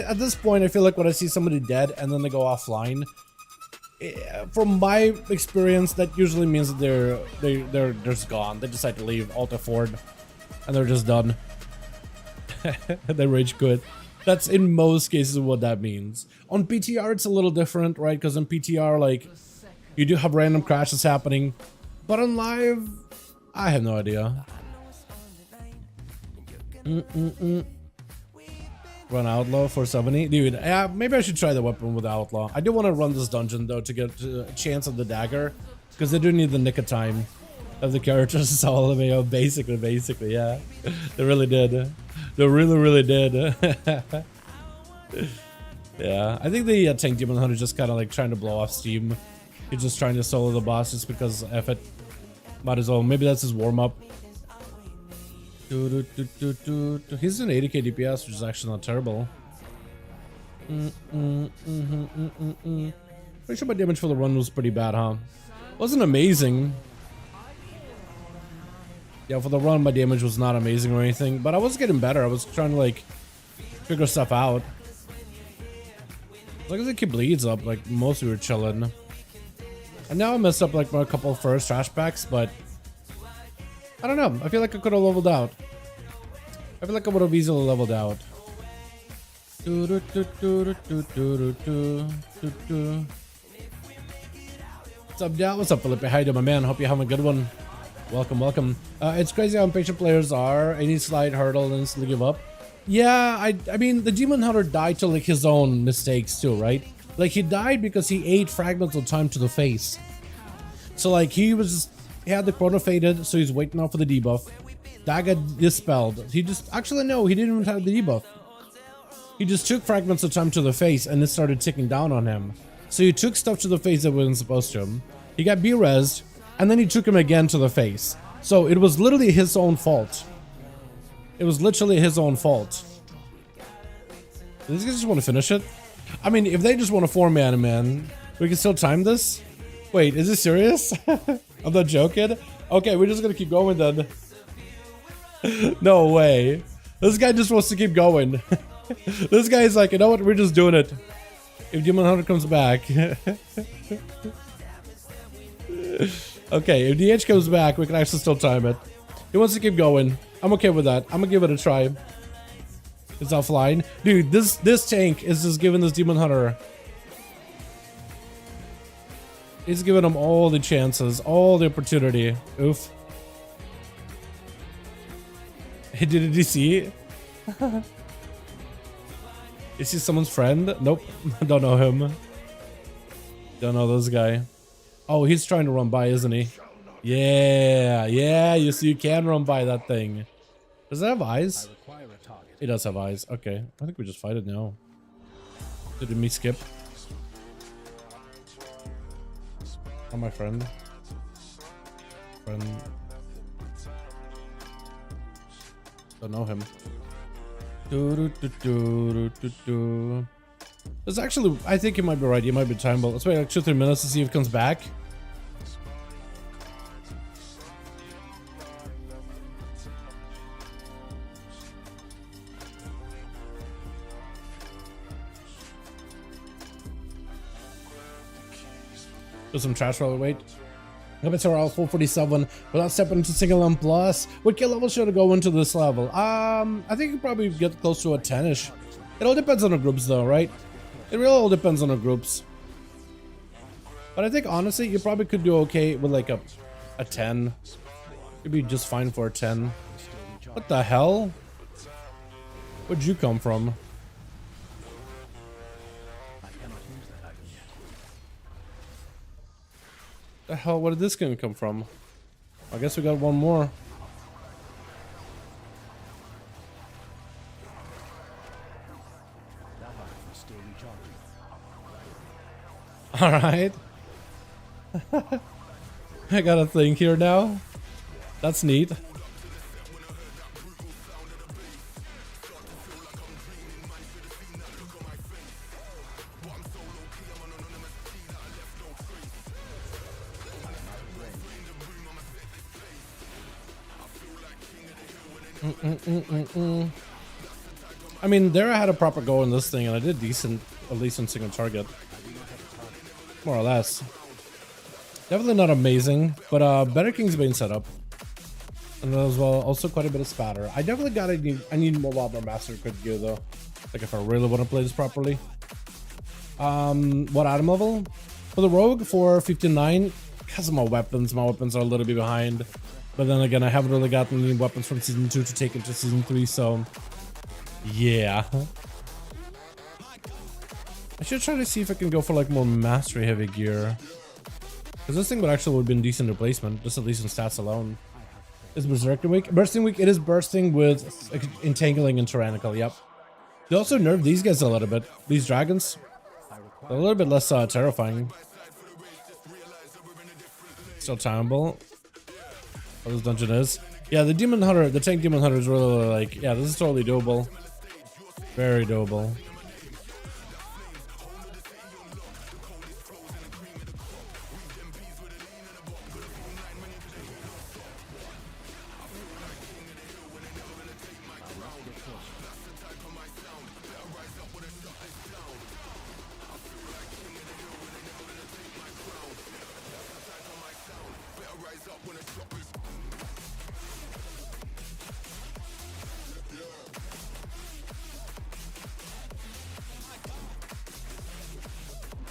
at this point, I feel like when I see somebody dead and then they go offline, from my experience, that usually means that they're just gone. They decide to leave, alt F4, and they're just done. They rage quit. That's in most cases what that means. On PTR, it's a little different, right? Because in PTR, like, you do have random crashes happening, but on live, I have no idea. Run Outlaw for 70, dude. Maybe I should try the weapon with Outlaw. I do want to run this dungeon though to get a chance of the dagger, because they do need the nick of time of the characters. So basically, yeah, they really did. They really did. Yeah, I think the tank demon hunter is just kind of like trying to blow off steam. He's just trying to solo the boss just because F it. Might as well. Maybe that's his warm up. He's an 80k DPS, which is actually not terrible. Pretty sure my damage for the run was pretty bad, huh? Wasn't amazing. Yeah, for the run, my damage was not amazing or anything, but I was getting better. I was trying to like figure stuff out. As long as it keep bleeds up, like mostly we were chilling. And now I messed up like a couple first trash packs, but I don't know. I feel like I could have leveled out. I feel like I would have easily leveled out. What's up, Dal? What's up, Felipe? How you doing, my man? Hope you're having a good one. Welcome, welcome. It's crazy how impatient players are. Any slight hurdle and instantly give up. Yeah, I mean, the Demon Hunter died to like his own mistakes too, right? Like he died because he ate fragments of time to the face. So like he had the chrono faded, so he's waiting out for the debuff. That got dispelled. He just, actually no, he didn't even have the debuff. He just took fragments of time to the face and it started ticking down on him. So he took stuff to the face that wasn't supposed to him. He got B-rezzed, and then he took him again to the face. So it was literally his own fault. It was literally his own fault. Do these guys just want to finish it? I mean, if they just want to 4-man, man, we can still time this? Wait, is this serious? I'm not joking. Okay, we're just gonna keep going then. No way. This guy just wants to keep going. This guy's like, you know what? We're just doing it. If Demon Hunter comes back. Okay, if DH comes back, we can actually still time it. He wants to keep going. I'm okay with that. I'm gonna give it a try. It's offline. Dude, this tank is just giving this Demon Hunter. He's giving him all the chances, all the opportunity. Oof. Hey, did he see? Is he someone's friend? Nope. Don't know him. Don't know this guy. Oh, he's trying to run by, isn't he? Yeah, yeah, you see, you can run by that thing. Does it have eyes? It does have eyes. Okay, I think we just fight it now. Did me skip? Oh, my friend. Don't know him. It's actually, I think you might be right. You might be timeable. Let's wait like 2-3 minutes to see if it comes back. Do some trash while we wait. Habits are all 447 without stepping into single M plus. What kill level should I go into this level? I think you probably get close to a 10-ish. It all depends on the groups though, right? It really all depends on the groups. But I think honestly, you probably could do okay with like a 10. You'd be just fine for a 10. What the hell? Where'd you come from? The hell, where did this gun come from? I guess we got one more. All right. I got a thing here now. That's neat. I mean, there I had a proper go in this thing, and I did decent, at least on single target. More or less. Definitely not amazing, but better Kingsbane setup. And as well, also quite a bit of spatter. I definitely I need more Wild Master crit gear though. Like if I really want to play this properly. What item level? For the Rogue, 459. Because of my weapons are a little bit behind. But then again, I haven't really gotten any weapons from Season 2 to take into Season 3, so... yeah. I should try to see if I can go for like more mastery heavy gear. Because this thing would actually have been decent replacement, just at least in stats alone. Is Berserker week? Bursting week, it is bursting with entangling and tyrannical, yep. They also nerfed these guys a little bit. These dragons. They're a little bit less terrifying. Still timeable. What this dungeon is. Yeah, the Demon Hunter, the tank Demon Hunter is really like, yeah, this is totally doable. Very doable.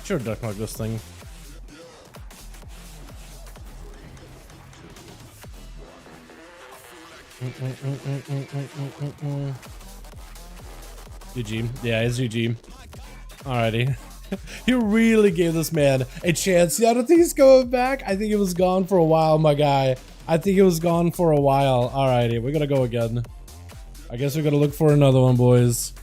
Sure, duck mark this thing. GG. Yeah, it's GG. Alrighty. He really gave this man a chance. Yeah, I don't think he's going back. I think it was gone for a while, my guy. I think it was gone for a while. Alrighty, we're gonna go again. I guess we're gonna look for another one, boys.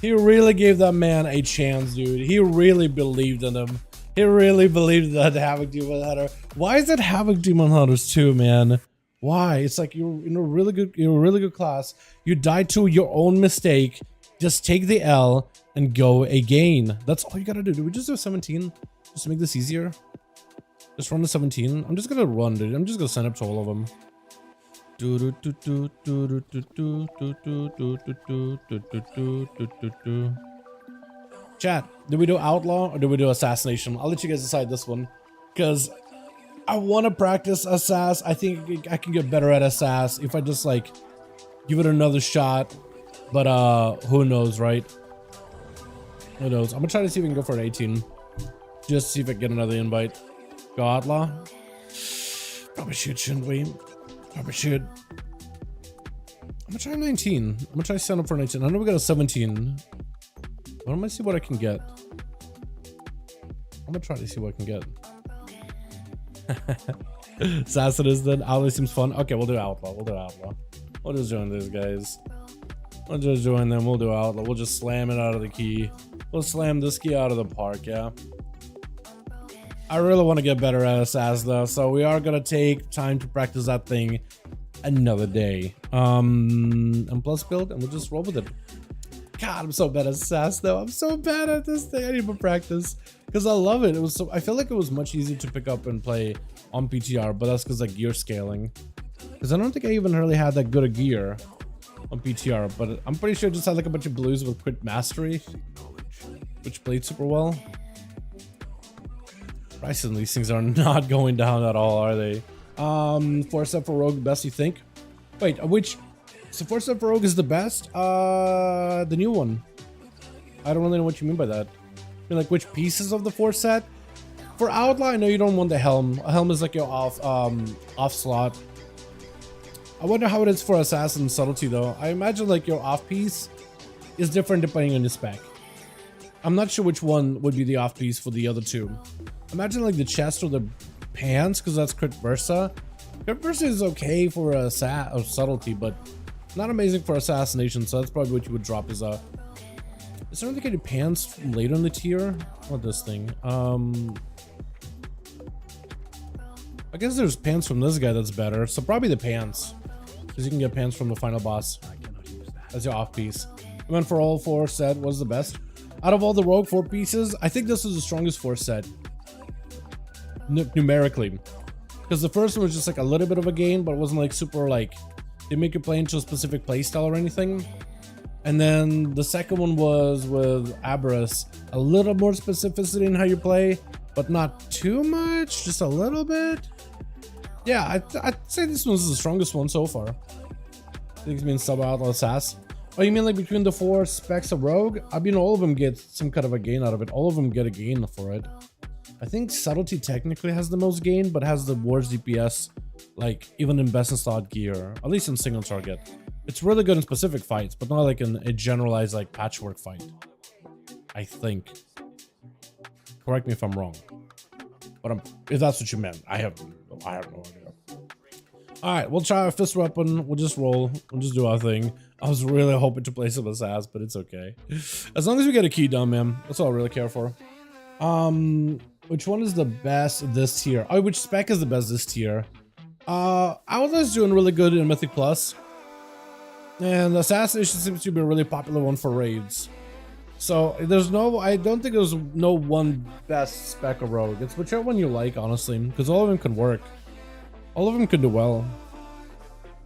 He really gave that man a chance, dude. He really believed in him. He really believed that Havoc Demon Hunter. Why is it Havoc Demon Hunters too, man? Why? It's like you're in a really good class. You died to your own mistake. Just take the L and go again. That's all you gotta do. Do we just do 17? Just to make this easier? Just run to 17. I'm just gonna run, dude. I'm just gonna sign up to all of them. Chat, do we do outlaw or do we do assassination? I'll let you guys decide this one, because I want to practice assass. I think I can get better at assass if I just like give it another shot, but who knows, right? Who knows? I'm gonna try to see if we can go for an 18, just see if I can get another invite. Go outlaw. Probably should, shouldn't we? Probably should. I'm gonna try 19. I'm gonna try sign up for 19. I know we got a 17. But I'm gonna see what I can get. I'm gonna try to see what I can get. Assassin is then. Outlaw seems fun. Okay, we'll do outlaw. We'll do outlaw. We'll just join these guys. We'll just join them. We'll do outlaw. We'll just slam it out of the key. We'll slam this key out of the park, yeah. I really want to get better at assass though, so we are gonna take time to practice that thing another day. And plus build, and we'll just roll with it. God, I'm so bad at assass though. I'm so bad at this thing. I need more practice because I love it. It was so, I feel like it was much easier to pick up and play on PTR, but that's because like gear scaling. Because I don't think I even really had that good a gear on PTR, but I'm pretty sure I just had like a bunch of blues with quick mastery, which played super well. Prices on these things are not going down at all, are they? 4-step for Rogue, best you think? Wait, which? So 4-step for Rogue is the best? The new one. I don't really know what you mean by that. I mean, like which pieces of the 4-set? For Outlaw, I know you don't want the helm. A helm is like your off slot. I wonder how it is for Assassin Subtlety though. I imagine like your off piece is different depending on your spec. I'm not sure which one would be the off piece for the other two. Imagine like the chest or the pants, because that's crit versa. Crit versa is okay for subtlety, but not amazing for assassination. So that's probably what you would drop. Is there anything kind of pants from later in the tier? What this thing? I guess there's pants from this guy that's better. So probably the pants, because you can get pants from the final boss. That's your off piece. I went for all 4 set. Was the best out of all the Rogue 4 pieces. I think this is the strongest 4 set. Numerically, because the first one was just like a little bit of a gain, but it wasn't like super like they make you play into a specific playstyle or anything. And then the second one was with Aberrus, a little more specificity in how you play, but not too much, just a little bit. Yeah, I'd say this one's the strongest one so far. I think it's been sub outlaw sass. Oh, you mean like between the 4 specs of Rogue? I mean, all of them get some kind of a gain out of it. All of them get a gain for it. I think Subtlety technically has the most gain, but has the worst DPS, like even in best in slot gear, at least in single target. It's really good in specific fights, but not like in a generalized like patchwork fight. I think. Correct me if I'm wrong, but if that's what you meant, I have no idea. All right, we'll try our fist weapon. We'll just roll. We'll just do our thing. I was really hoping to play some assass, but it's okay. As long as we get a key done, man, that's all I really care for. Which one is the best this tier? Oh, which spec is the best this tier? Outlaw's doing really good in Mythic Plus. And Assassination seems to be a really popular one for raids. So there's no, I don't think there's no one best spec of Rogue. It's whichever one you like, honestly, because all of them can work. All of them can do well.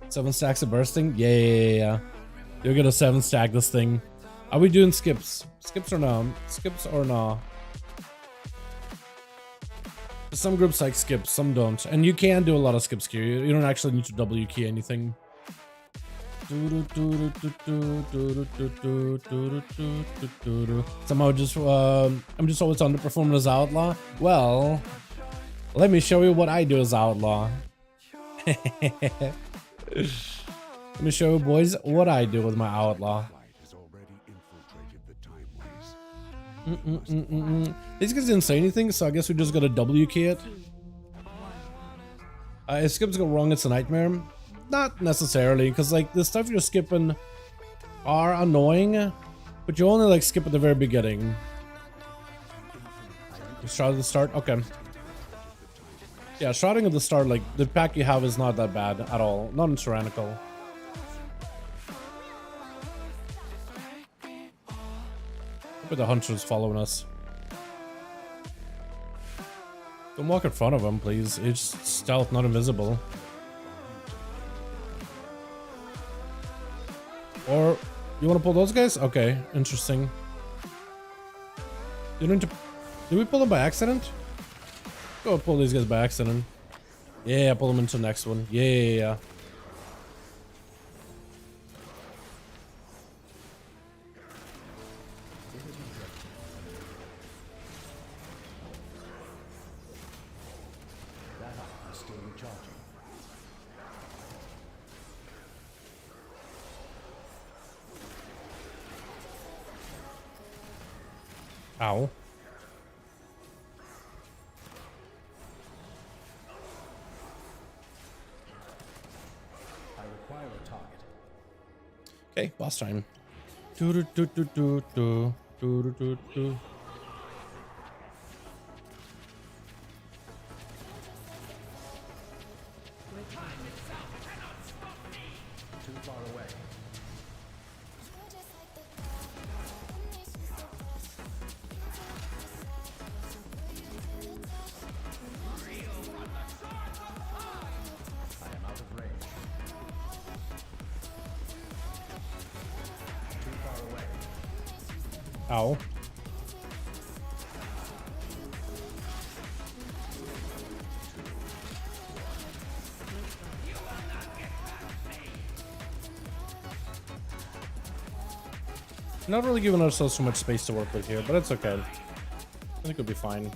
7 stacks of bursting? Yeah. You're gonna 7 stack this thing. Are we doing skips? Skips or no? Skips or no? Some groups like skips, some don't. And you can do a lot of skips here. You don't actually need to W key anything. Somehow just I'm just always underperforming as outlaw. Well, let me show you what I do as outlaw. Let me show you boys what I do with my outlaw. These guys didn't say anything, so I guess we just gotta W key it. If skips go wrong, it's a nightmare. Not necessarily, because like the stuff you're skipping are annoying, but you only like skip at the very beginning. Shroud at the start, okay. Yeah, shrouding at the start, like the pack you have is not that bad at all. Not in Tyrannical. But the hunter's following us. Don't walk in front of him, please. It's stealth, not invisible. Or you want to pull those guys? Okay, interesting. You need to. Did we pull them by accident? Go pull these guys by accident. Yeah, pull them into the next one. Yeah. Ow. I require a target. Okay, boss time. Do do do do do do do do do. Too far away. I am out of range. Too far away. Ow. Not really giving ourselves too much space to work with here, but it's okay. I think we'll be fine.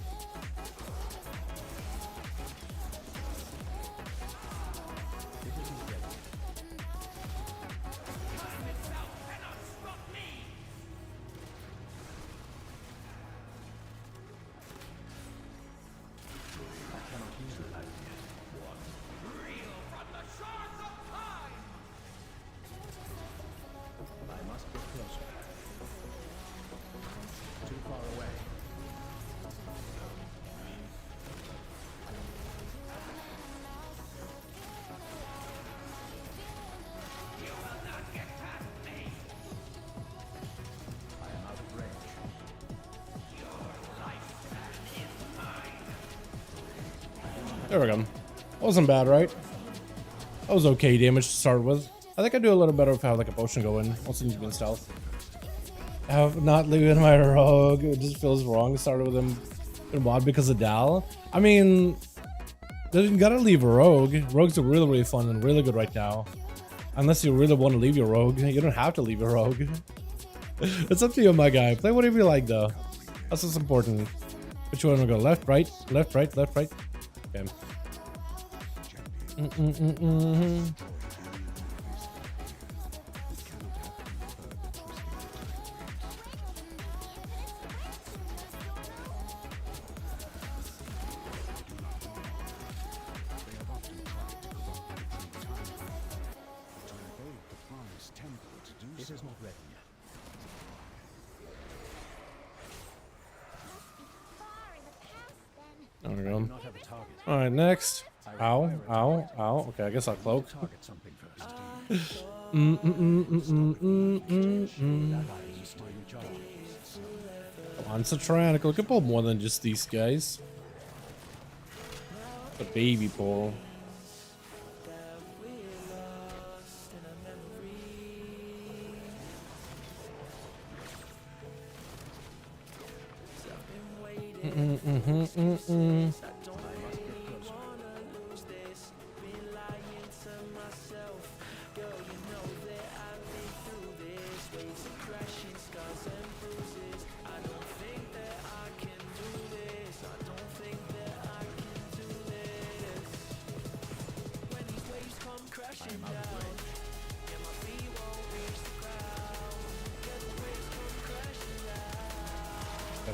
I must get closer. Too far away. I am out of range. There we go. Wasn't bad, right? That was okay damage to start with. I think I do a little better if I have like a potion going. Also need to be in stealth. I have not leaving my rogue. It just feels wrong. Started with him in WoD because of Dal. I mean, you gotta leave a rogue. Rogues are really, really fun and really good right now. Unless you really want to leave your rogue. You don't have to leave your rogue. It's up to you, my guy. Play whatever you like, though. That's what's important. Which one to go? Left, right, left, right, left, right. Okay. It is not ready yet. There we go. Not have a target. All right, next. Ow, ow, ow. Okay, I guess I'll cloak. Target something first. Come on, it's a tyrannical. We can pull more than just these guys. The baby pull.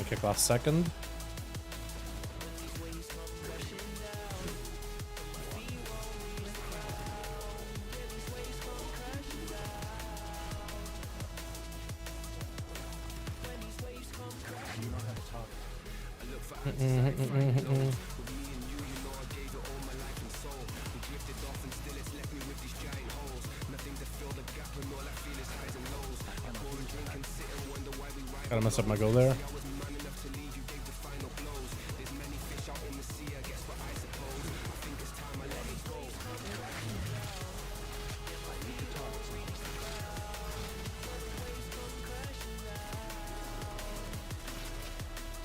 kick last second. Gotta mess up my goal there.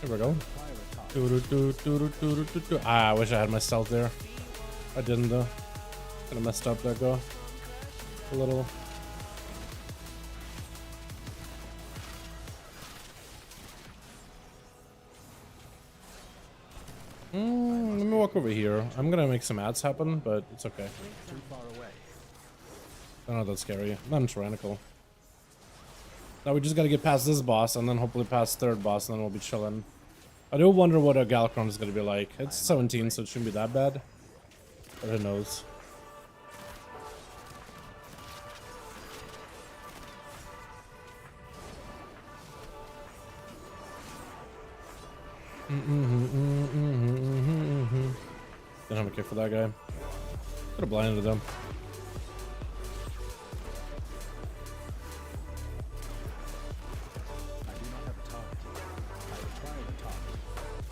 Here we go. Ah, I wish I had my stealth there. I didn't though. Kinda messed up that go. A little. Let me walk over here. I'm gonna make some ads happen, but it's okay. Too far away. They're not that scary. I'm tyrannical. Now we just gotta get past this boss and then hopefully past third boss and then we'll be chilling. I do wonder what a Galacron is gonna be like. It's 17, so it shouldn't be that bad. But who knows? Didn't have a kick for that guy. Could have blinded him. I do not have a target. I require a target.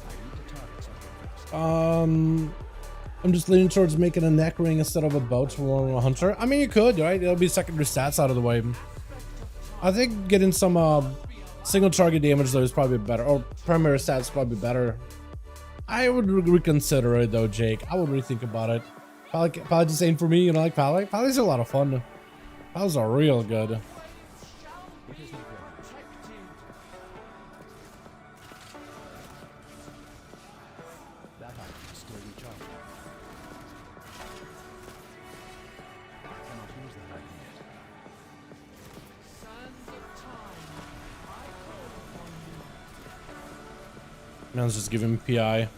I need to target something first. I'm just leaning towards making a neck ring instead of a boat for a hunter. I mean, you could, right? It'll be secondary stats out of the way. I think getting some single target damage though is probably better, or primary stats is probably better. I would reconsider it though, Jake. I would rethink about it. Probably just saying for me, you know, like Pally. Pally's a lot of fun. Pally's are real good. It is not ready. That item is still recharging. I cannot use that item yet. Man's just giving me PI.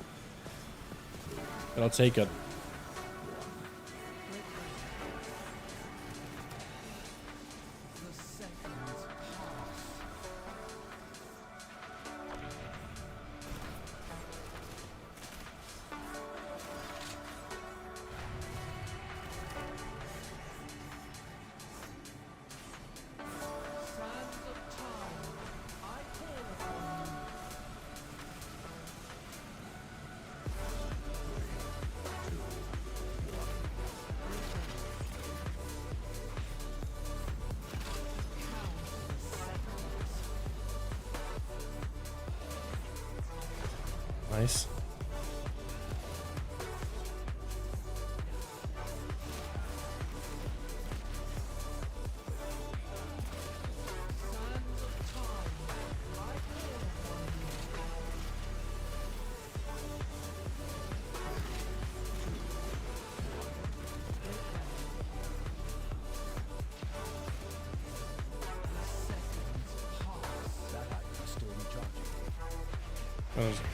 But I'll take it. Nice.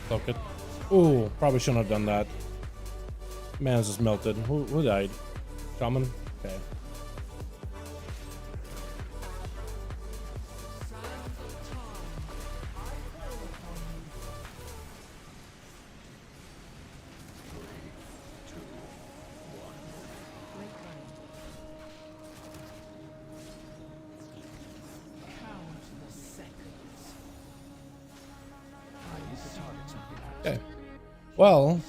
Cloak it. Ooh, probably shouldn't have done that. Man's just melted. Who died? Shaman? Okay. Okay. Well,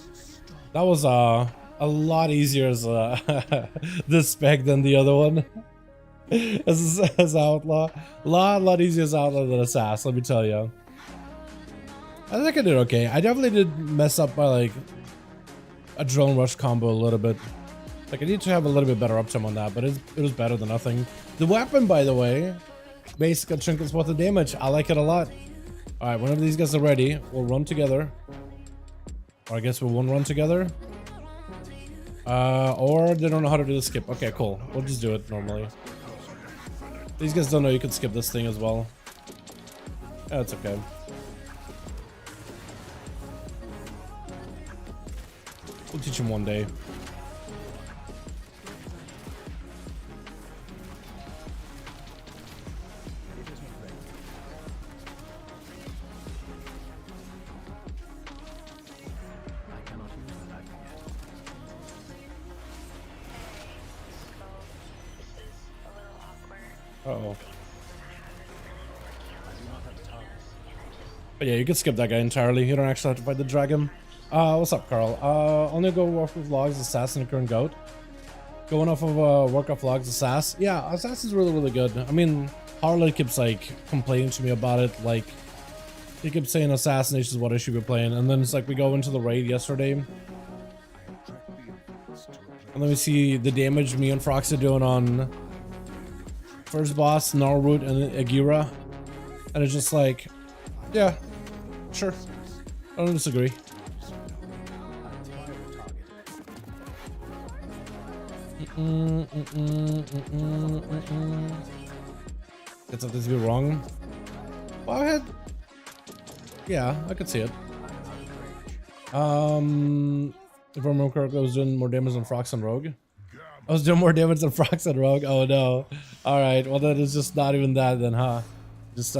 that was a lot easier as this spec than the other one. as outlaw, lot easier as outlaw than assassin. Let me tell you. I think I did okay. I definitely did mess up by like a drone rush combo a little bit. Like I need to have a little bit better uptime on that, but it was better than nothing. The weapon, by the way, basic trinkets worth of damage. I like it a lot. All right, whenever these guys are ready, we'll run together. Or I guess we won't run together. Or they don't know how to do the skip. Okay, cool. We'll just do it normally. These guys don't know you can skip this thing as well. Yeah, it's okay. We'll teach him one day. Uh-oh. But yeah, you can skip that guy entirely. You don't actually have to fight the dragon. What's up, Carl? Only go Warcraft logs, assassin, and current goat. Going off of Warcraft logs, assassin. Yeah, assassin's really, really good. I mean, Harlan keeps like complaining to me about it. Like, he keeps saying assassination is what I should be playing, and then it's like we go into the raid yesterday, and then we see the damage me and Frox are doing on first boss, Narwood, and Agira, and it's just like, yeah, sure, I don't disagree. It's something to be wrong. Well, I had, yeah, I could see it. If I remember correctly, I was doing more damage than Frox and Rogue. I was doing more damage than Frox and Rogue. Oh no. Alright, well then it's just not even that then, huh? Just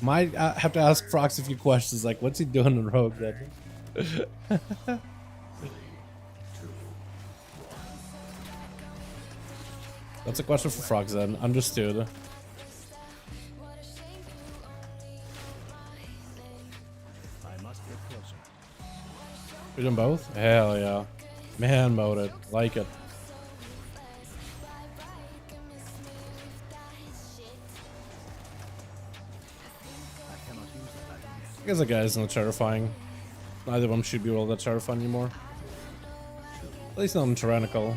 might have to ask Frox a few questions, like what's he doing in Rogue then? That's a question for Frogs then. Understood. We're doing both? Hell yeah. Man mode it. Like it. I guess the guy isn't terrifying. Neither of them should be all that terrifying anymore. At least not tyrannical.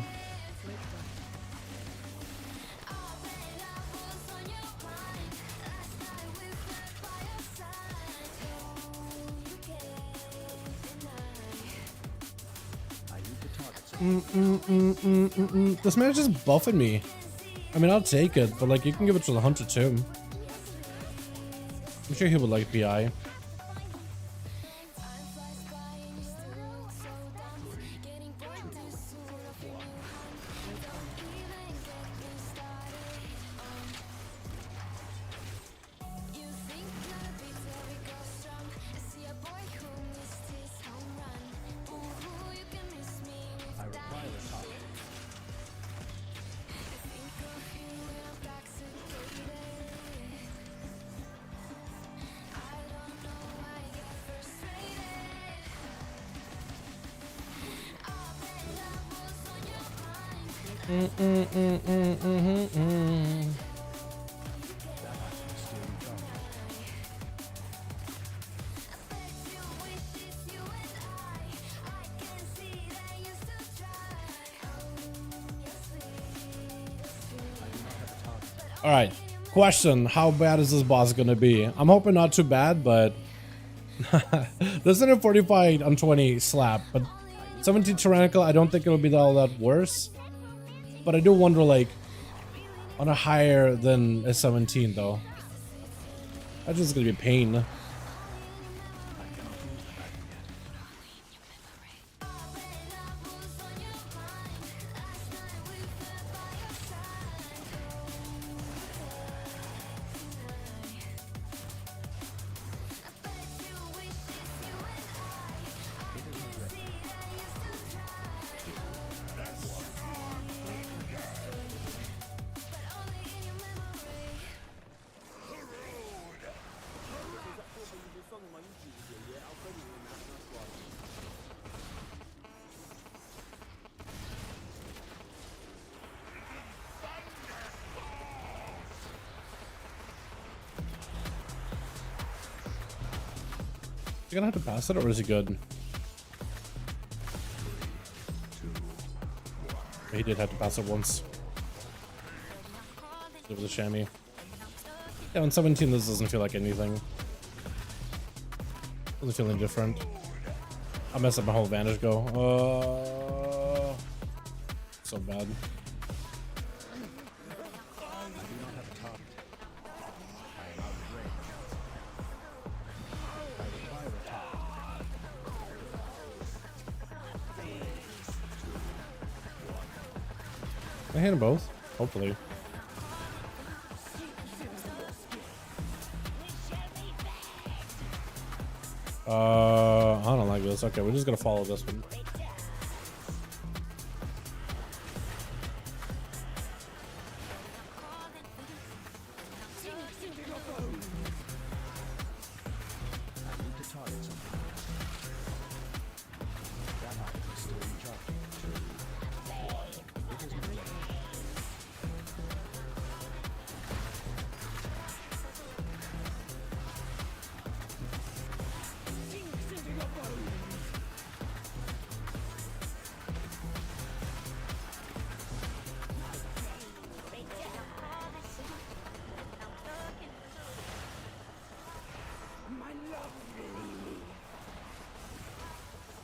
This man is just buffing me. I mean, I'll take it, but like, you can give it to the hunter too. I'm sure he would like PI. All right, question: how bad is this boss gonna be? I'm hoping not too bad, but there's an 45 on 20 slap, but 17 tyrannical, I don't think it'll be all that worse. But I do wonder, like, on a higher than a 17 though. That's just gonna be a pain. Is he gonna have to pass it, or is he good? He did have to pass it once. It was a chamois. Yeah, on 17 this doesn't feel like anything. Doesn't feel any different. I messed up my whole vantage go. So bad. I hit them both. Hopefully. I don't like this. Okay, we're just gonna follow this one.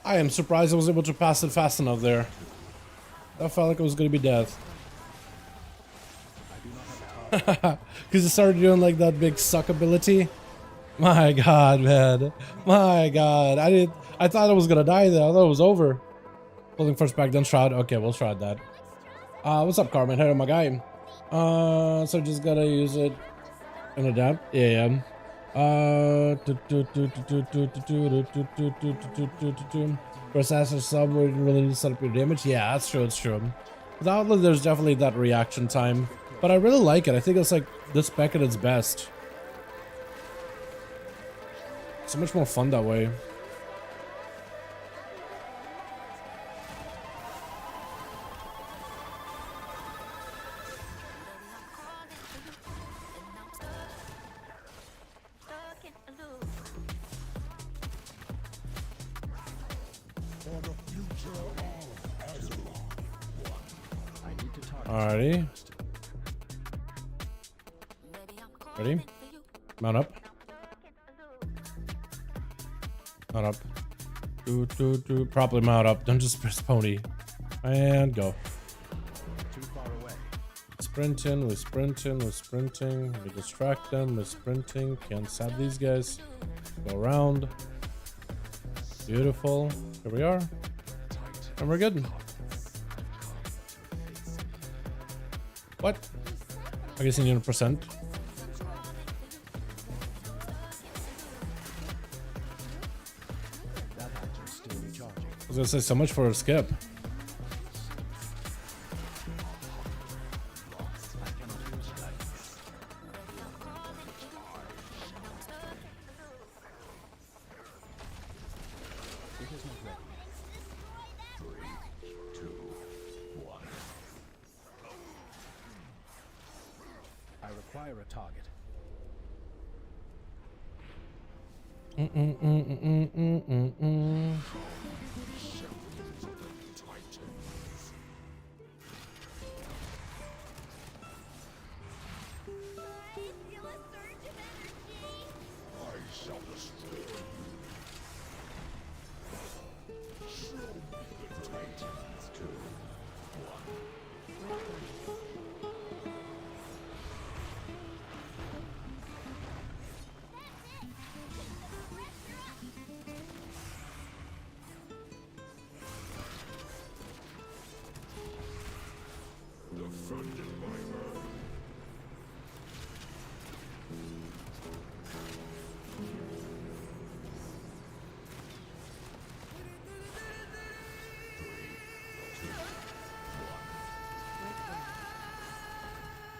I am surprised I was able to pass it fast enough there. That felt like it was gonna be death. Because it started doing like that big suck ability. My god, man. My god. I thought I was gonna die there. I thought it was over. Pulling first back, then shroud. Okay, we'll shroud that. What's up, Carmen? Hey, my guy. So just gotta use it in a dab. Yeah. For assassin sub, we really need to set up your damage. Yeah, that's true. It's true. With Outlet, there's definitely that reaction time, but I really like it. I think it's like this spec at its best. So much more fun that way. Alrighty. Ready? Mount up. Mount up. Do. Properly mount up. Don't just press pony. And go. Too far away. Sprinting, we're sprinting, we're sprinting. We distract them, we're sprinting. Can't stab these guys. Go around. Beautiful. Here we are. And we're good. What? I guess in 100%. I was gonna say so much for a skip. I require a target.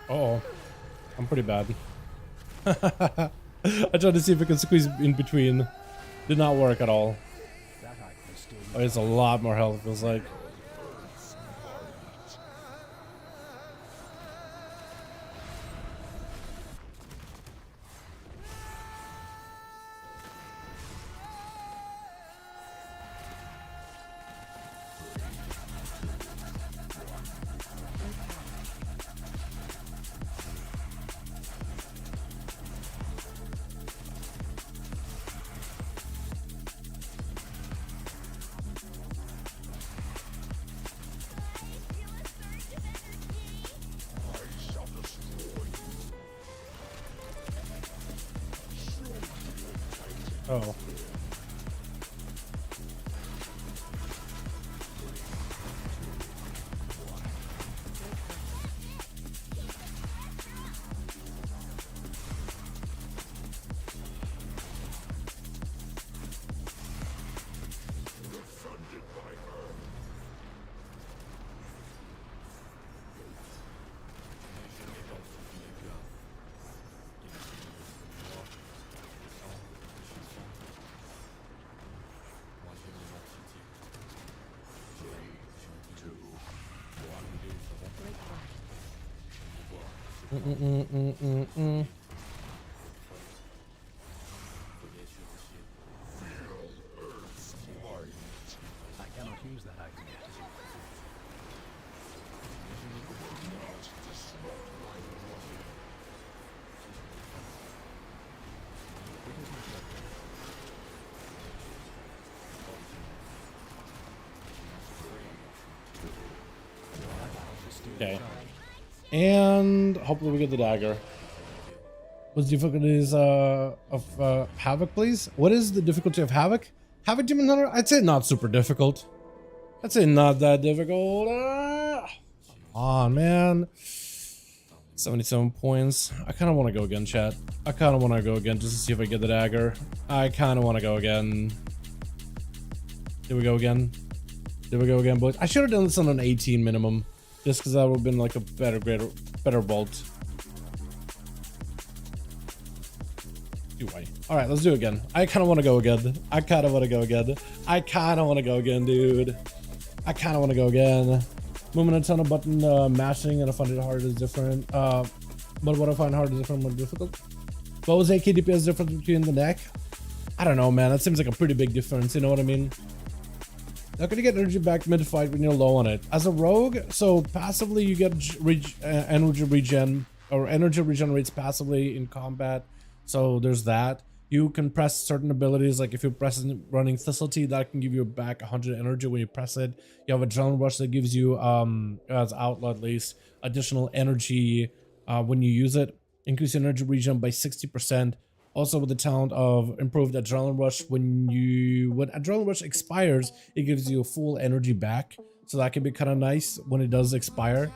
Uh-oh. I'm pretty bad. I tried to see if I could squeeze in between. Did not work at all. Oh, it's a lot more health, it feels like. Oh. I cannot use that item yet. Okay. And hopefully we get the dagger. What's the difficulties of Havoc, please? What is the difficulty of Havoc? Havoc Demon Hunter? I'd say not super difficult. I'd say not that difficult. Come on, man. 77 points. I kind of want to go again, chat. I kind of want to go again just to see if I get the dagger. I kind of want to go again. Here we go again. There we go again, boys. I should have done this on an 18 minimum. Just because that would have been like a better vault. All right, let's do it again. I kind of want to go again. I kind of want to go again. I kind of want to go again, dude. I kind of want to go again. Moving a ton of button mashing, and I find it hard is different. But what I find hard is different, more difficult. What was 8k DPS difference between the neck? I don't know, man. That seems like a pretty big difference. You know what I mean? Not gonna get energy back mid-fight when you're low on it. As a rogue, so passively you get energy regen, or energy regenerates passively in combat. So there's that. You can press certain abilities, like if you're pressing running facility, that can give you back 100 energy when you press it. You have adrenaline rush that gives you, as outlaw at least, additional energy when you use it. Increase energy regen by 60%. Also with the talent of improved adrenaline rush, when adrenaline rush expires, it gives you a full energy back. So that can be kind of nice when it does expire.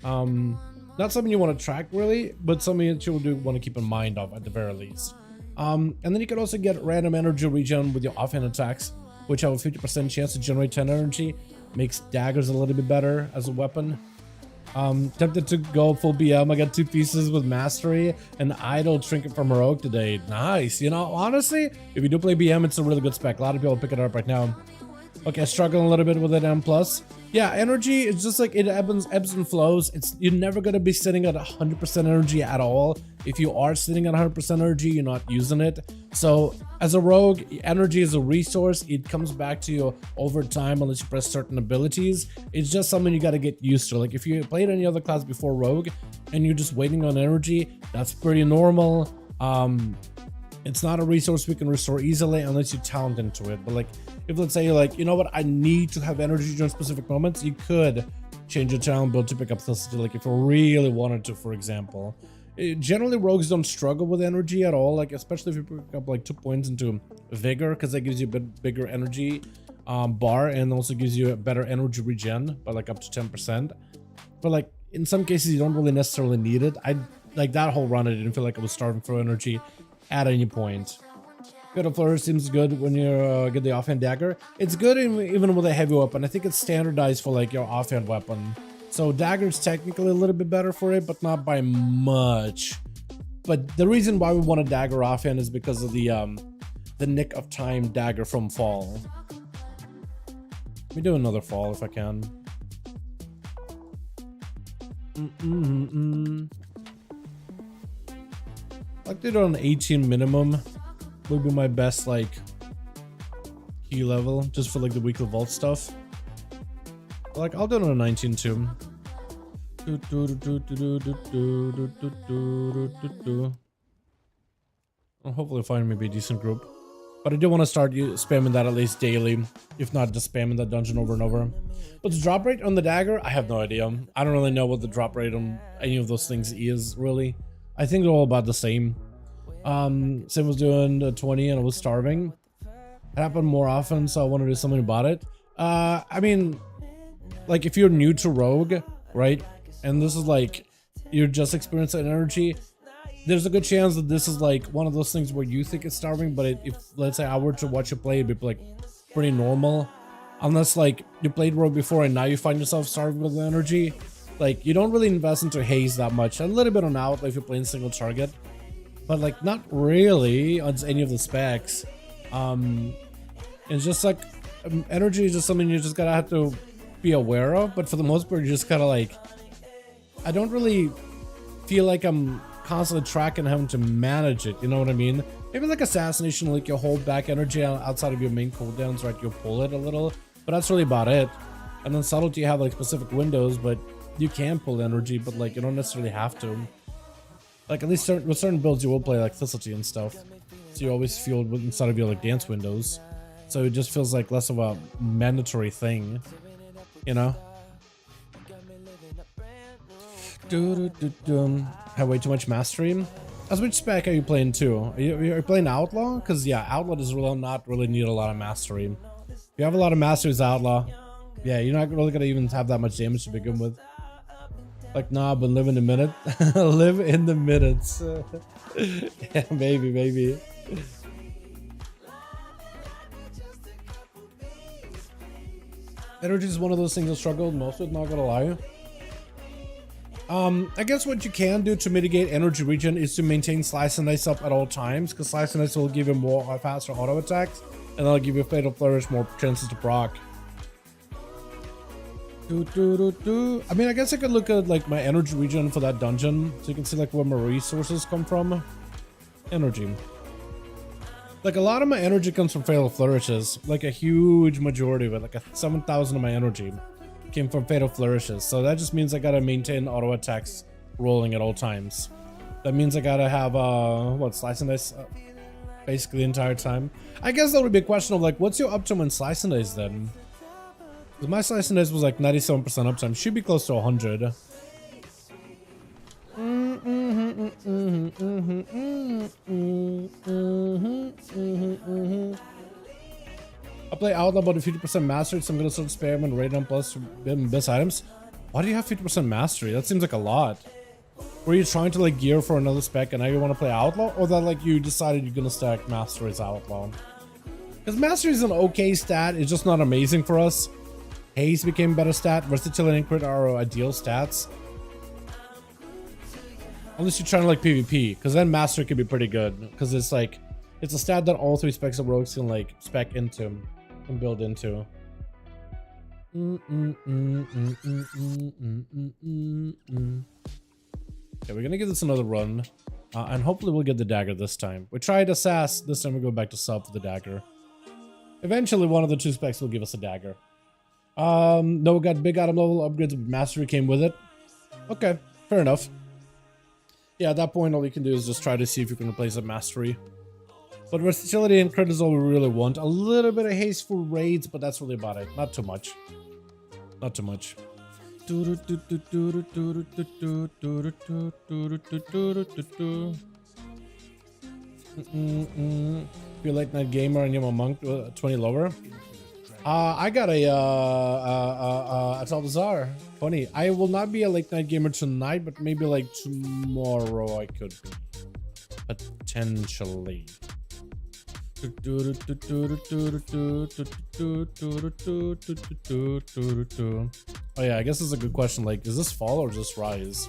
Not something you want to track really, but something that you do want to keep in mind of at the very least. And then you can also get random energy regen with your offhand attacks, which have a 50% chance to generate 10 energy. Makes daggers a little bit better as a weapon. Tempted to go full BM. I got 2 pieces with mastery and idle trinket from Rogue today. Nice. You know, honestly, if you do play BM, it's a really good spec. A lot of people pick it up right now. Okay, struggling a little bit with it. M+. Yeah, energy, it's just like it ebbs and flows. You're never going to be sitting at 100% energy at all. If you are sitting at 100% energy, you're not using it. So as a rogue, energy is a resource. It comes back to you over time unless you press certain abilities. It's just something you got to get used to. Like if you played any other class before rogue and you're just waiting on energy, that's pretty normal. It's not a resource we can restore easily unless you talent into it. But like, if let's say you're like, you know what, I need to have energy during specific moments, you could change your talent build to pick up facility, like if you really wanted to, for example. Generally, rogues don't struggle with energy at all, like especially if you pick up like 2 points into vigor, because that gives you a bit bigger energy bar and also gives you a better energy regen by like up to 10%. But like in some cases, you don't really necessarily need it. I like that whole run, I didn't feel like I was starving for energy at any point. Good of Flourish seems good when you get the offhand dagger. It's good even with a heavy weapon. I think it's standardized for like your offhand weapon. So dagger's technically a little bit better for it, but not by much. But the reason why we want a dagger offhand is because of the nick of time dagger from fall. Let me do another fall if I can. I like to do it on 18 minimum. Would be my best like key level just for like the weekly vault stuff. But, like I'll do it on a 19 too. I'll hopefully find maybe a decent group. But I do want to start spamming that at least daily, if not just spamming that dungeon over and over. But the drop rate on the dagger, I have no idea. I don't really know what the drop rate on any of those things is really. I think they're all about the same. Sim was doing 20 and I was starving. It happened more often, so I want to do something about it. I mean, like if you're new to rogue, right, and this is like you're just experiencing energy, there's a good chance that this is like one of those things where you think it's starving, but if let's say I were to watch you play, it'd be like pretty normal. Unless like you played rogue before and now you find yourself starving with energy. Like you don't really invest into haze that much. A little bit on outlet if you're playing single target, but like not really on any of the specs. It's just like energy is just something you just gotta have to be aware of. But for the most part, you just kind of like, I don't really feel like I'm constantly tracking, having to manage it. You know what I mean? Maybe like assassination, like you hold back energy outside of your main cooldowns, right? You pull it a little, but that's really about it. And then subtlety, you have like specific windows, but you can pull energy, but like you don't necessarily have to. Like at least with certain builds, you will play like subtlety and stuff, so you always feel inside of your like dance windows. So it just feels like less of a mandatory thing, you know? Have way too much mastery. As which spec are you playing too? Are you playing Outlaw? Because yeah, Outlaw does really not really need a lot of mastery. If you have a lot of mastery as Outlaw, yeah, you're not really gonna even have that much damage to begin with. Like, nah, but live in the minute. Live in the minutes. Yeah, maybe. Energy is one of those things I struggled most with, not gonna lie. I guess what you can do to mitigate energy regen is to maintain slice and dice up at all times, because slice and dice will give you more faster auto attacks, and that'll give you fatal flourish more chances to proc. I mean, I guess I could look at like my energy regen for that dungeon, so you can see like where my resources come from. Energy. Like a lot of my energy comes from fatal flourishes, like a huge majority of it, like 7,000 of my energy came from fatal flourishes. So that just means I gotta maintain auto attacks rolling at all times. That means I gotta have what, slice and dice basically the entire time. I guess that would be a question of like, what's your uptime in slice and dice then? Because my slice and dice was like 97% uptime, should be close to 100. I play Outlaw about a 50% mastery, so I'm gonna start experiment raid on plus best items. Why do you have 50% mastery? That seems like a lot. Were you trying to like gear for another spec and now you want to play Outlaw, or that like you decided you're gonna stack mastery as Outlaw? Because mastery is an okay stat, it's just not amazing for us. Haste became a better stat. Versatility and crit are our ideal stats. Unless you're trying to like PvP, because then mastery could be pretty good. Because it's like, it's a stat that all three specs of rogues can like spec into and build into. Okay, we're gonna give this another run. And hopefully we'll get the dagger this time. We tried Assass, this time we go back to sub for the dagger. Eventually one of the two specs will give us a dagger. No, we got big item level upgrades, but mastery came with it. Okay, fair enough. Yeah, at that point all you can do is just try to see if you can replace that mastery. But versatility and crit is all we really want. A little bit of haste for raids, but that's really about it. Not too much. Not too much. If you're a late night gamer and you're a monk, 20 lower. I got a Bazaar 20. I will not be a late night gamer tonight, but maybe like tomorrow I could be. Potentially. Oh yeah, I guess it's a good question. Like, is this fall or just rise?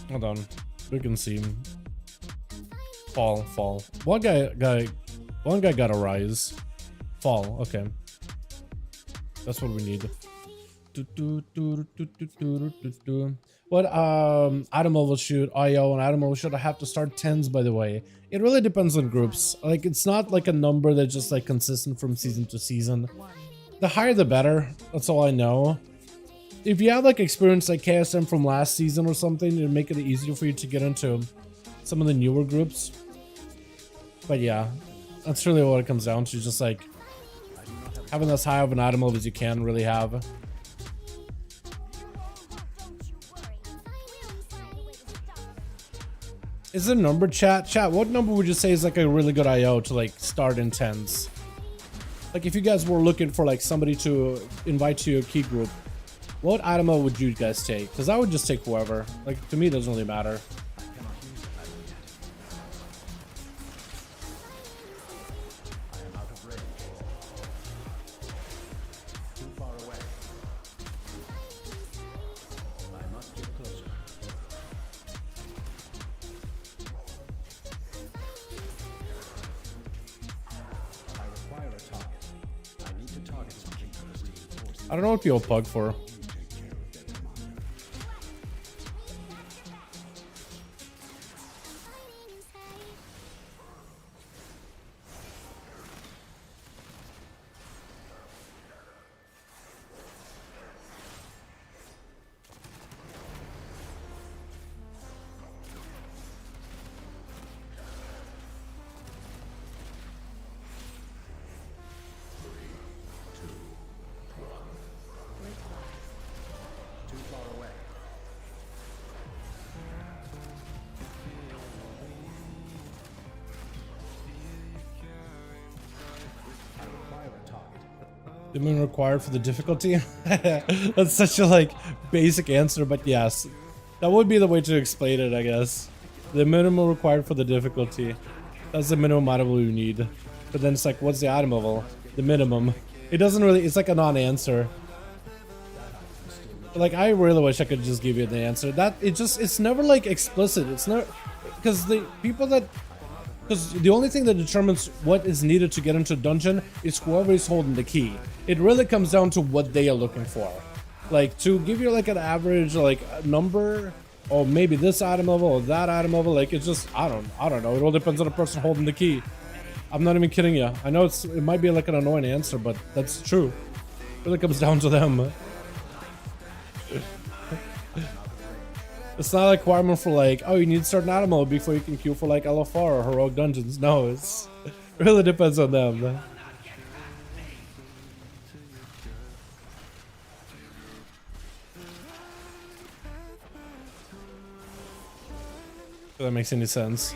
Hold on, we can see. Fall. One guy got a rise. Fall. Okay, that's what we need. What item level should IO and item level should I have to start 10s, by the way? It really depends on groups. Like, it's not like a number that's just like consistent from season to season. The higher the better, that's all I know. If you have like experience like KSM from last season or something, it'll make it easier for you to get into some of the newer groups. But yeah, that's really what it comes down to, just like having as high of an item level as you can really have. Is there a number, chat? Chat, what number would you say is like a really good IO to like start in 10s? Like if you guys were looking for like somebody to invite to your key group, what item would you guys take? Because I would just take whoever. Like, to me, it doesn't really matter. I don't know what people pug for. The minimum required for the difficulty? That's such a like basic answer, but yes. That would be the way to explain it, I guess. The minimum required for the difficulty. That's the minimum item level you need. But then it's like, what's the item level? The minimum. It doesn't really, it's like a non-answer. Like, I really wish I could just give you the answer. That, it's never like explicit. It's not, because the people that, because the only thing that determines what is needed to get into a dungeon is whoever is holding the key. It really comes down to what they are looking for. Like, to give you like an average like number, or maybe this item level or that item level, like it's just, I don't know. It all depends on the person holding the key. I'm not even kidding you. I know it might be like an annoying answer, but that's true. It really comes down to them. It's not a requirement for like, oh, you need a certain item level before you can queue for like LFR or heroic dungeons. No, it really depends on them. If that makes any sense.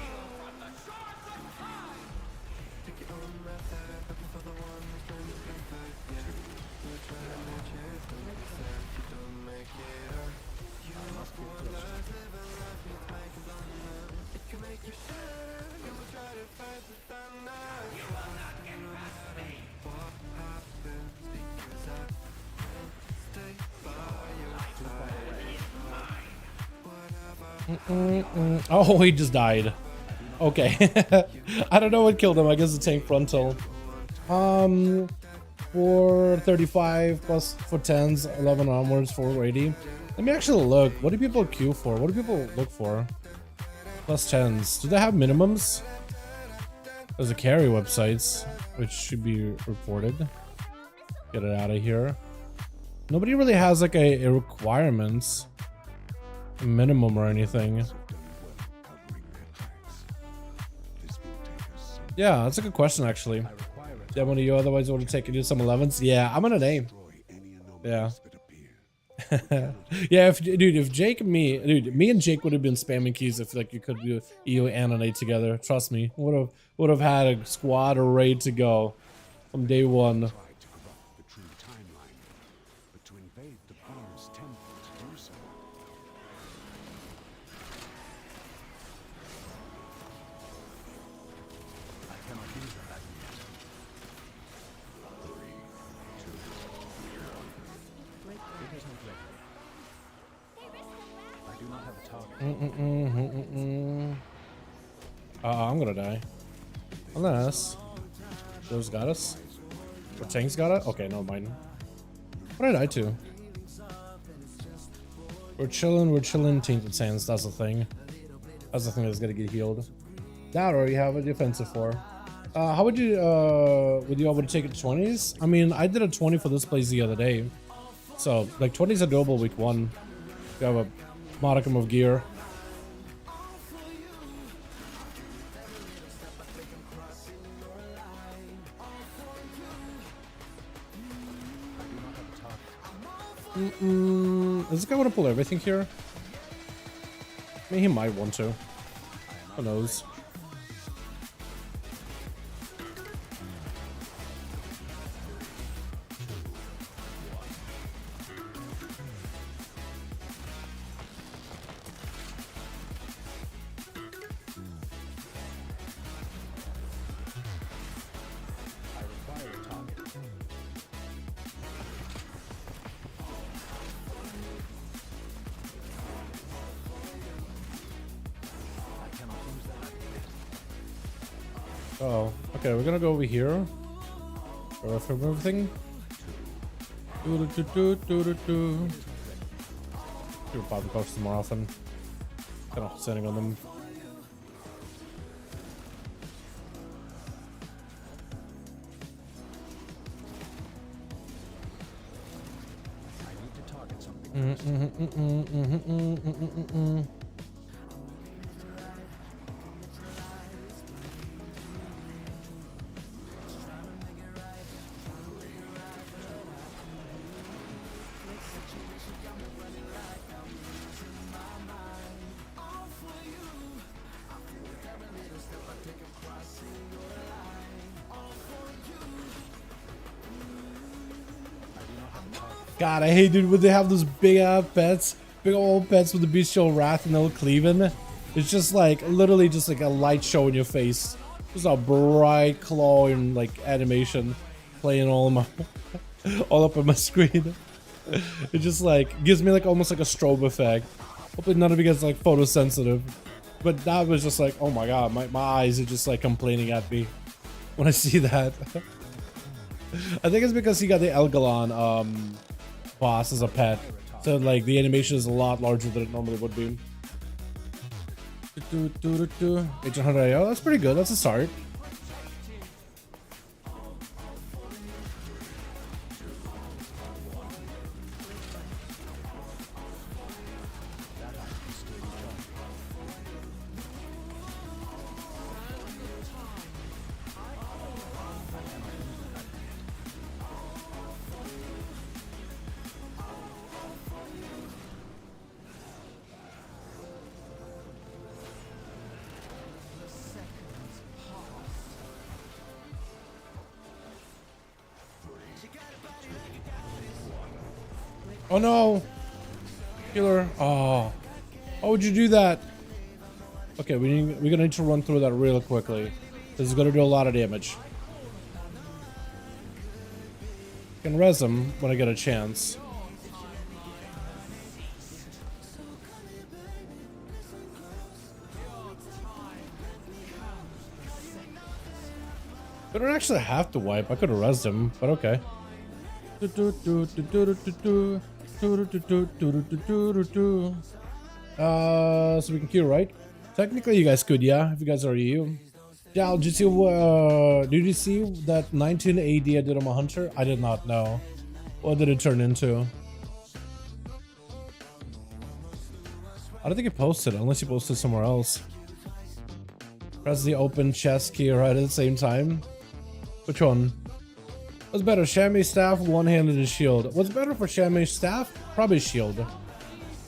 Oh, he just died. Okay. I don't know what killed him. I guess the tank frontal. 435 plus for 10s, 11 onwards, 480. Let me actually look. What do people queue for? What do people look for? Plus 10s. Do they have minimums? There's a carry websites, which should be reported. Get it out of here. Nobody really has like a requirements. Minimum or anything. Yeah, that's a good question actually. Yeah, one of you otherwise want to take and do some 11s? Yeah, I'm on an A. Yeah. Yeah, if Jake and me and Jake would have been spamming keys if like you could do EU and an A together. Trust me, would have had a squad ready to go from day one. I'm gonna die. Unless those got us. Or tanks got it? Okay, never mind. What did I do? We're chilling tainted sands, that's the thing. That's the thing that's gonna get healed. That or you have a defensive for. How would you be able to take it to 20s? I mean, I did a 20 for this place the other day. So like 20s are doable week 1. You have a modicum of gear. Does this guy want to pull everything here? I mean, he might want to. Who knows? Oh, okay, we're gonna go over here. Go from everything. Do. Popping posts more often. Kind of sitting on them. I need to target something. God, I hate it when they have those big ass pets, big old pets with the bestial wrath and no cleaving. It's just like literally just like a light show in your face. Just a bright clawing like animation playing all in my all up on my screen. It just like gives me like almost like a strobe effect. Hopefully none of you guys like photosensitive. But that was just like, oh my god, my eyes are just like complaining at me when I see that. I think it's because he got the Elgalon boss as a pet. So like the animation is a lot larger than it normally would be. 1800 AO, that's pretty good, that's a start. Oh no! Killer. Oh. Why would you do that? Okay, we're gonna need to run through that real quickly. This is gonna do a lot of damage. I can res him when I get a chance. I don't actually have to wipe. I could have resed him, but okay. So we can queue, right? Technically, you guys could, yeah, if you guys are EU. Dal, did you see that 19 AD I did on my hunter? I did not know. What did it turn into? I don't think it posted, unless you posted somewhere else. Press the open chest key right at the same time. Which one? What's better, chamois staff, one-handed and shield? What's better for chamois staff? Probably shield.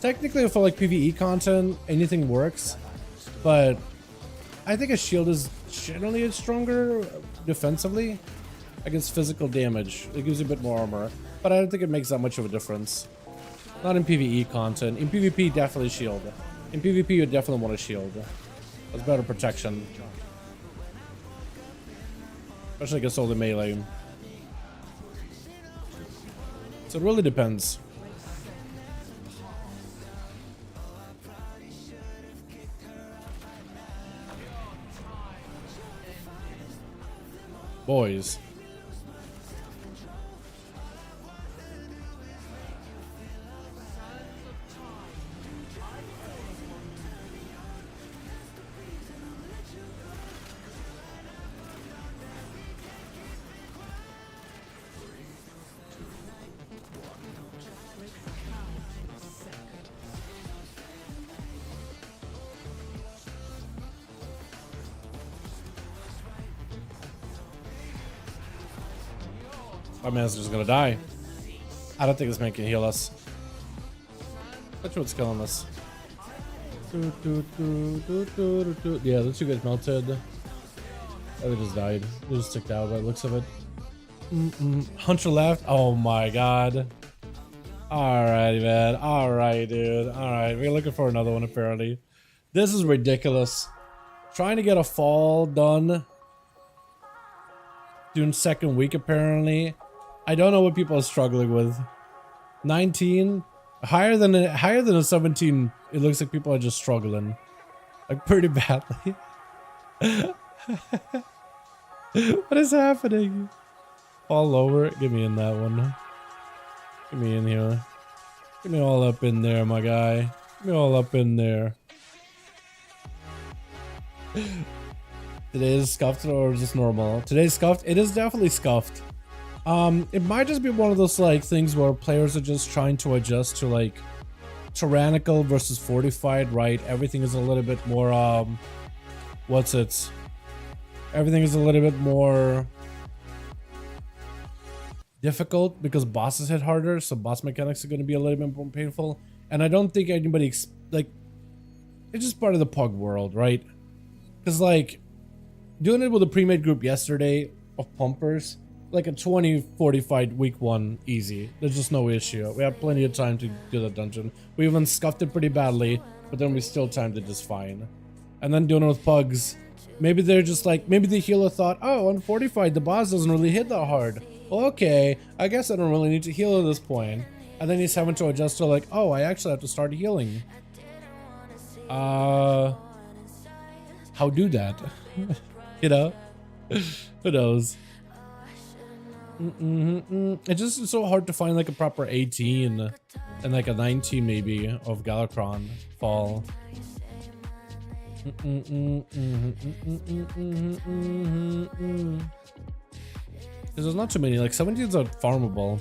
Technically, for like PvE content, anything works, but I think a shield is generally stronger defensively against physical damage. It gives you a bit more armor, but I don't think it makes that much of a difference. Not in PvE content. In PvP, definitely shield. In PvP, you definitely want a shield. That's better protection. Especially against all the melee. So it really depends. Boys. My man's just gonna die. I don't think this man can heal us. That's what's killing us. Yeah, the two guys melted. Oh, they just died. They just ticked out by the looks of it. Hunter left. Oh my god. Alright, man. Alright, dude. Alright, we're looking for another one apparently. This is ridiculous. Trying to get a fall done. Doing second week apparently. I don't know what people are struggling with. 19, higher than a 17. It looks like people are just struggling, like pretty badly. What is happening? All over. Get me in that one. Get me in here. Get me all up in there, my guy. Get me all up in there. Today is scuffed or just normal? Today's scuffed. It is definitely scuffed. It might just be one of those like things where players are just trying to adjust to like tyrannical versus fortified, right? Everything is a little bit more everything is a little bit more difficult because bosses hit harder, so boss mechanics are going to be a little bit more painful. And I don't think anybody like, it's just part of the pug world, right? Because like doing it with a pre-made group yesterday of pumpers, like a 20-40 fight week 1 easy. There's just no issue. We have plenty of time to do the dungeon. We even scuffed it pretty badly, but then we still timed it just fine. And then doing it with pugs. Maybe they're just like, maybe the healer thought, oh, on 40 fight, the boss doesn't really hit that hard. Okay, I guess I don't really need to heal at this point. And then he's having to adjust to like, oh, I actually have to start healing. How do that? You know? Who knows? It's just so hard to find like a proper 18 and like a 19 maybe of Galakrond fall. Because there's not too many, like 17s are farmable.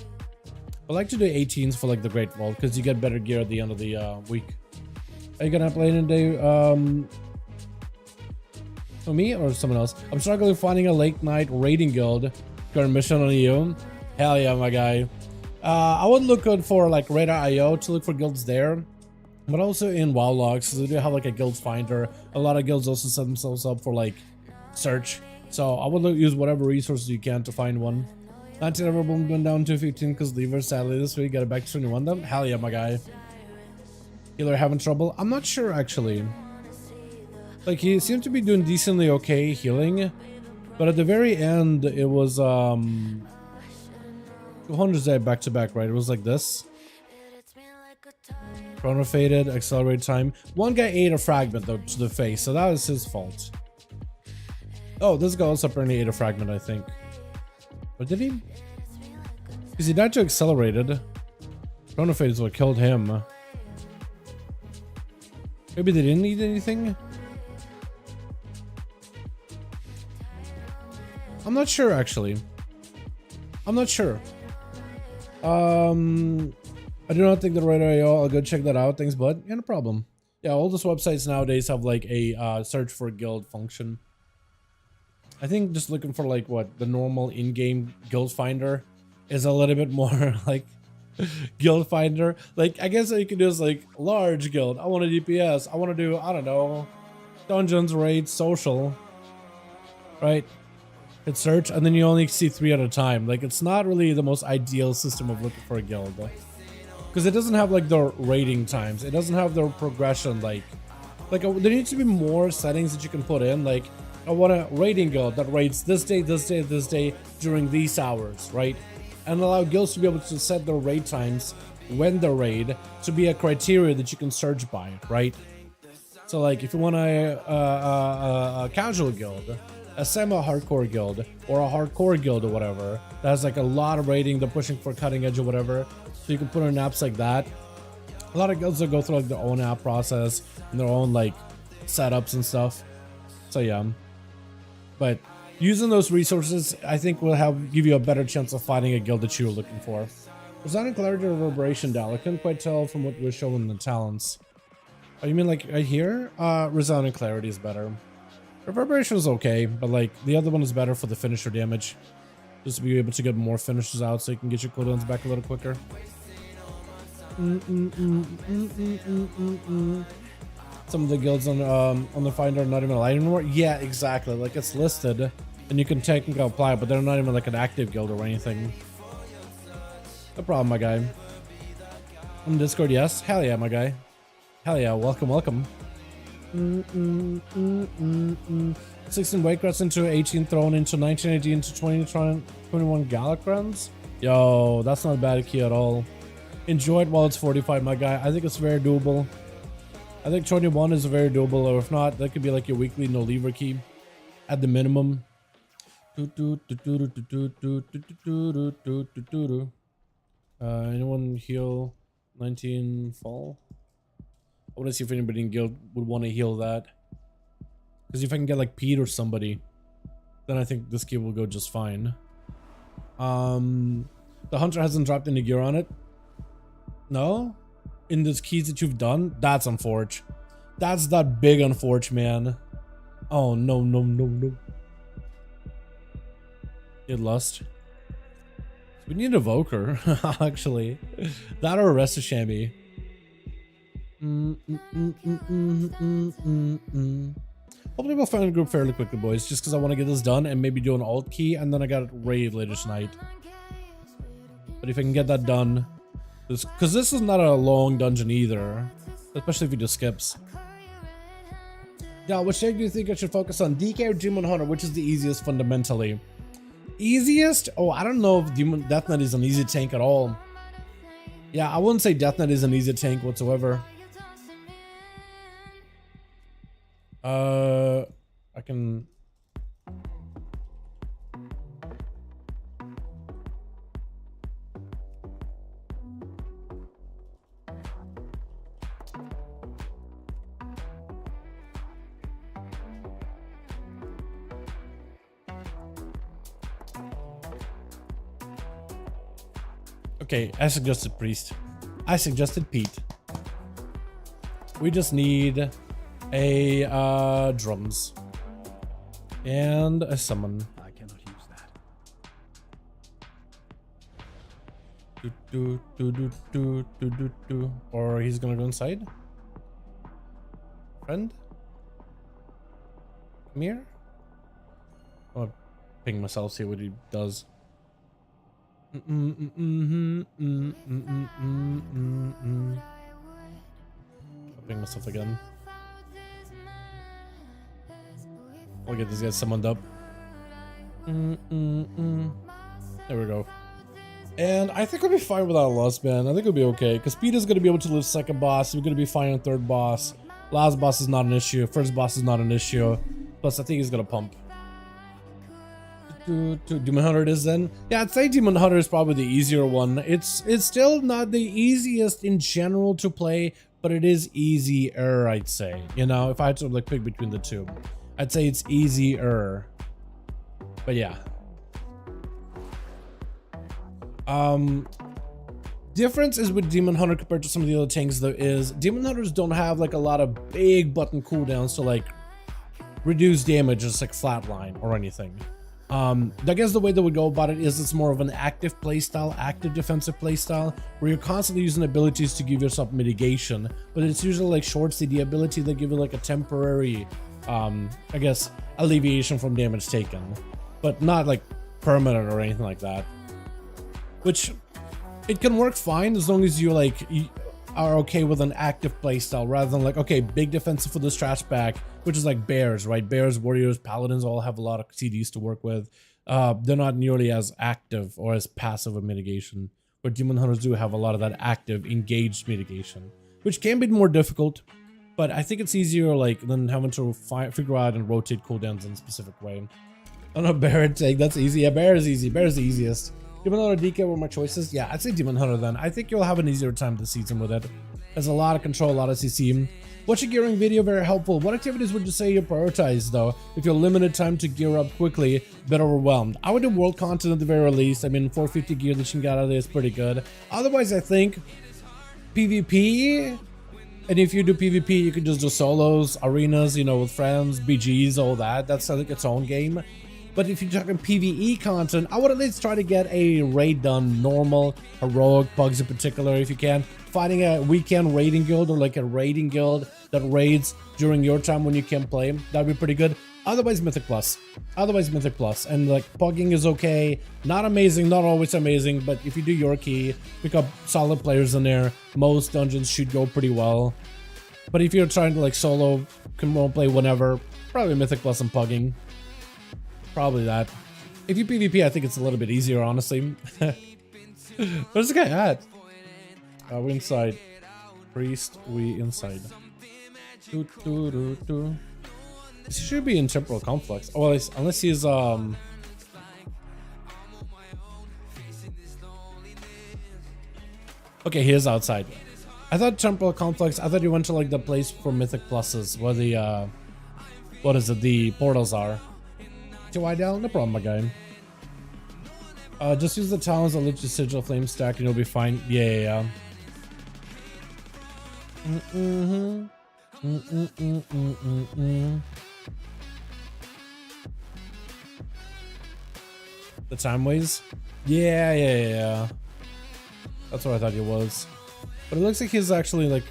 I like to do 18s for like the Great Vault because you get better gear at the end of the week. Are you gonna play today? For me or someone else? I'm struggling finding a late night raiding guild. Current mission on EU. Hell yeah, my guy. I would look good for like Radar.io to look for guilds there. But also in WoW logs, because they do have like a guild finder. A lot of guilds also set themselves up for like search. So I would use whatever resources you can to find one. 19 ever went down to 15 because Lever sadly this week got it back to 21 them. Hell yeah, my guy. Healer having trouble? I'm not sure actually. Like he seemed to be doing decently okay healing. But at the very end it was 200 back to back, right? It was like this. Chrono faded, accelerate time. One guy ate a fragment though to the face, so that was his fault. Oh, this guy also apparently ate a fragment, I think. Or did he? Because he died to accelerated. Chrono fade is what killed him. Maybe they didn't eat anything? I'm not sure actually. I'm not sure. I do not think the right IO. I'll go check that out. Thanks, bud. Yeah, no problem. Yeah, all those websites nowadays have like a search for guild function. I think just looking for like what the normal in-game guild finder is a little bit more like guild finder. Like I guess what you can do is like large guild. I want a DPS. I want to do, I don't know, dungeons, raids, social. Right? Hit search and then you only see 3 at a time. Like it's not really the most ideal system of looking for a guild. Because it doesn't have like the rating times. It doesn't have the progression like there needs to be more settings that you can put in. Like I want a raiding guild that raids this day, this day, this day during these hours, right? And allow guilds to be able to set their raid times when they raid to be a criteria that you can search by, right? So like if you want a casual guild, a semi-hardcore guild, or a hardcore guild or whatever that has like a lot of rating, they're pushing for cutting edge or whatever, so you can put in apps like that. A lot of guilds will go through like their own app process and their own like setups and stuff. So yeah, but using those resources I think will give you a better chance of finding a guild that you're looking for. Resounding clarity or reverberation, Dal? I couldn't quite tell from what we're showing in the talents. Oh, you mean like right here? Resounding clarity is better. Reverberation is okay, but like the other one is better for the finisher damage. Just to be able to get more finishers out so you can get your cooldowns back a little quicker. Some of the guilds on the finder are not even alive anymore. Yeah, exactly. Like it's listed and you can technically apply, but they're not even like an active guild or anything. No problem, my guy. On Discord, yes. Hell yeah, my guy. Hell yeah, welcome, welcome. 16 Waycrafts into 18 thrown into 1980 into 21 Galacrons. Yo, that's not a bad key at all. Enjoy it while it's 45, my guy. I think it's very doable. I think 21 is very doable, or if not, that could be like your weekly no lever key at the minimum. Anyone heal 19 fall? I want to see if anybody in guild would want to heal that. Because if I can get like Pete or somebody, then I think this key will go just fine. The hunter hasn't dropped any gear on it. No? In those keys that you've done? That's unfortunate. That's that big unfortunate, man. Oh, no, no, no, no. Get lust. We need a Evoker, actually. That or a Rest of Shammy. Hopefully we'll find a group fairly quickly, boys, just because I want to get this done and maybe do an alt key, and then I got it raid later tonight. But if I can get that done, because this is not a long dungeon either, especially if you do skips. Yeah, which tank do you think I should focus on, DK or Demon Hunter? Which is the easiest fundamentally? Easiest? Oh, I don't know if Death Knight is an easy tank at all. Yeah, I wouldn't say Death Knight is an easy tank whatsoever. I can... Okay, I suggested Priest. I suggested Pete. We just need a drums and a summon. I cannot use that. Or he's gonna go inside. Friend, come here. I'll ping myself, see what he does. I'll ping myself again. I'll get this guy summoned up. There we go. And I think we'll be fine without a loss, man. I think we'll be okay. Because Pete is going to be able to live second boss. We're going to be fine on third boss. Last boss is not an issue. First boss is not an issue. Plus, I think he's going to pump. Demon Hunter it is then. Yeah, I'd say Demon Hunter is probably the easier one. It's still not the easiest in general to play, but it is easier, I'd say. You know, if I had to like pick between the two, I'd say it's easier. But yeah. Difference is with Demon Hunter compared to some of the other tanks though is Demon Hunters don't have like a lot of big button cooldowns to like reduce damage, just like flatline or anything. I guess the way that we go about it is it's more of an active playstyle, active defensive playstyle, where you're constantly using abilities to give yourself mitigation, but it's usually like short CD ability that give you like a temporary, I guess, alleviation from damage taken, but not like permanent or anything like that. Which it can work fine as long as you are okay with an active playstyle rather than like, okay, big defensive for this trash back, which is like bears, right? Bears, warriors, paladins all have a lot of CDs to work with. They're not nearly as active or as passive a mitigation, but Demon Hunters do have a lot of that active, engaged mitigation, which can be more difficult, but I think it's easier like than having to figure out and rotate cooldowns in a specific way. I don't know, bear take, that's easy. Yeah, bear is easy. Bear is the easiest. Demon Hunter DK were my choices. Yeah, I'd say Demon Hunter then. I think you'll have an easier time this season with it. There's a lot of control, a lot of CC. Watch a gearing video, very helpful. What activities would you say you prioritize though? If you're limited time to gear up quickly, but overwhelmed. I would do world content at the very least. I mean, 450 gear that you can get out of there is pretty good. Otherwise, I think PvP. And if you do PvP, you can just do solos, arenas, you know, with friends, BGs, all that. That's like its own game. But if you're talking PvE content, I would at least try to get a raid done, normal, heroic, bugs in particular, if you can. Finding a weekend raiding guild or like a raiding guild that raids during your time when you can't play, that'd be pretty good. Otherwise, Mythic Plus. Otherwise, Mythic Plus. And like, pugging is okay. Not amazing, not always amazing, but if you do your key, pick up solid players in there, most dungeons should go pretty well. But if you're trying to like solo, can play whenever, probably Mythic Plus and pugging. Probably that. If you PvP, I think it's a little bit easier, honestly. Where's the guy at? We inside. Priest, we inside. He should be in temporal conflicts. Oh, well, unless he's okay, he is outside. I thought temporal conflicts. I thought he went to like the place for mythic pluses, where the what is it? The portals are. Down? No problem, my guy. Just use the talons that let you sigil flame stack and you'll be fine. Yeah. The time ways? Yeah. That's what I thought he was. But it looks like he's actually like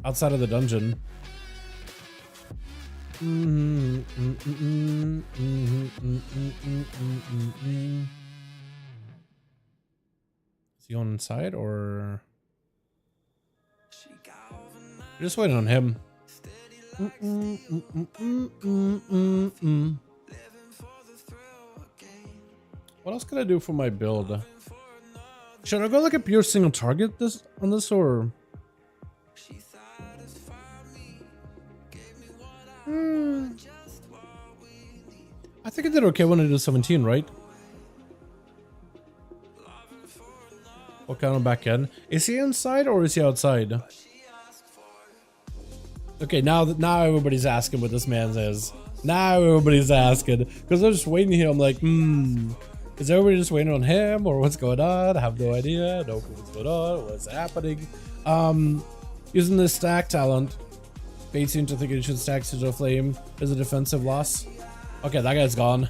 outside of the dungeon. Is he on inside or you're just waiting on him? What else can I do for my build? Should I go like a pure single target on this or? I think I did okay when I did 17, right? What kind of back end? Is he inside or is he outside? Okay, now everybody's asking what this man says. Now everybody's asking because I'm just waiting here. I'm like, is everybody just waiting on him or what's going on? I have no idea. No clue what's going on. What's happening? Using this stack talent, baits you into thinking you should stack Sigil Flame is a defensive loss. Okay, that guy's gone.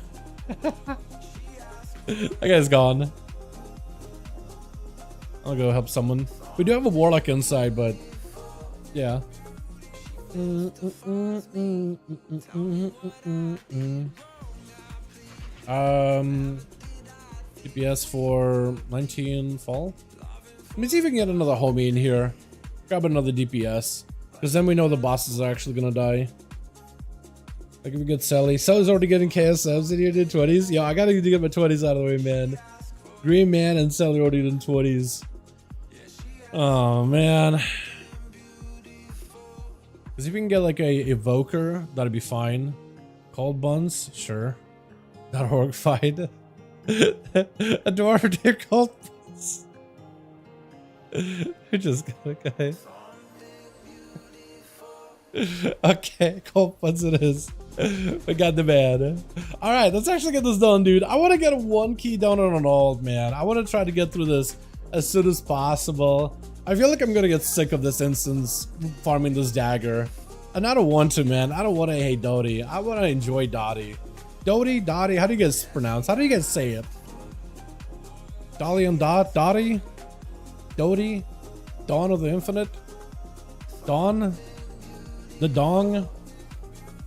That guy's gone. I'll go help someone. We do have a Warlock inside, but yeah. DPS for 19 fall. Let me see if we can get another homie in here. Grab another DPS. Because then we know the bosses are actually gonna die. Like if we get Sally. Sally's already getting KSMs and you did 20s. Yo, I gotta get my 20s out of the way, man. Green Man and Sally already did 20s. Oh man. Because if we can get like a Evoker, that'd be fine. Cold Buns, sure. That'll work fine. A dwarf deer cold buns. We're just gonna okay, cold buns it is. We got the man. Alright, let's actually get this done, dude. I want to get one key down on an alt, man. I want to try to get through this as soon as possible. I feel like I'm gonna get sick of this instance farming this dagger. And I don't want to, man. I don't want to hate Doti. I want to enjoy Dottie. Doti, Dottie, how do you guys pronounce? How do you guys say it? Dolly and Dottie? Doti? Dawn of the Infinite? Dawn? The Dong?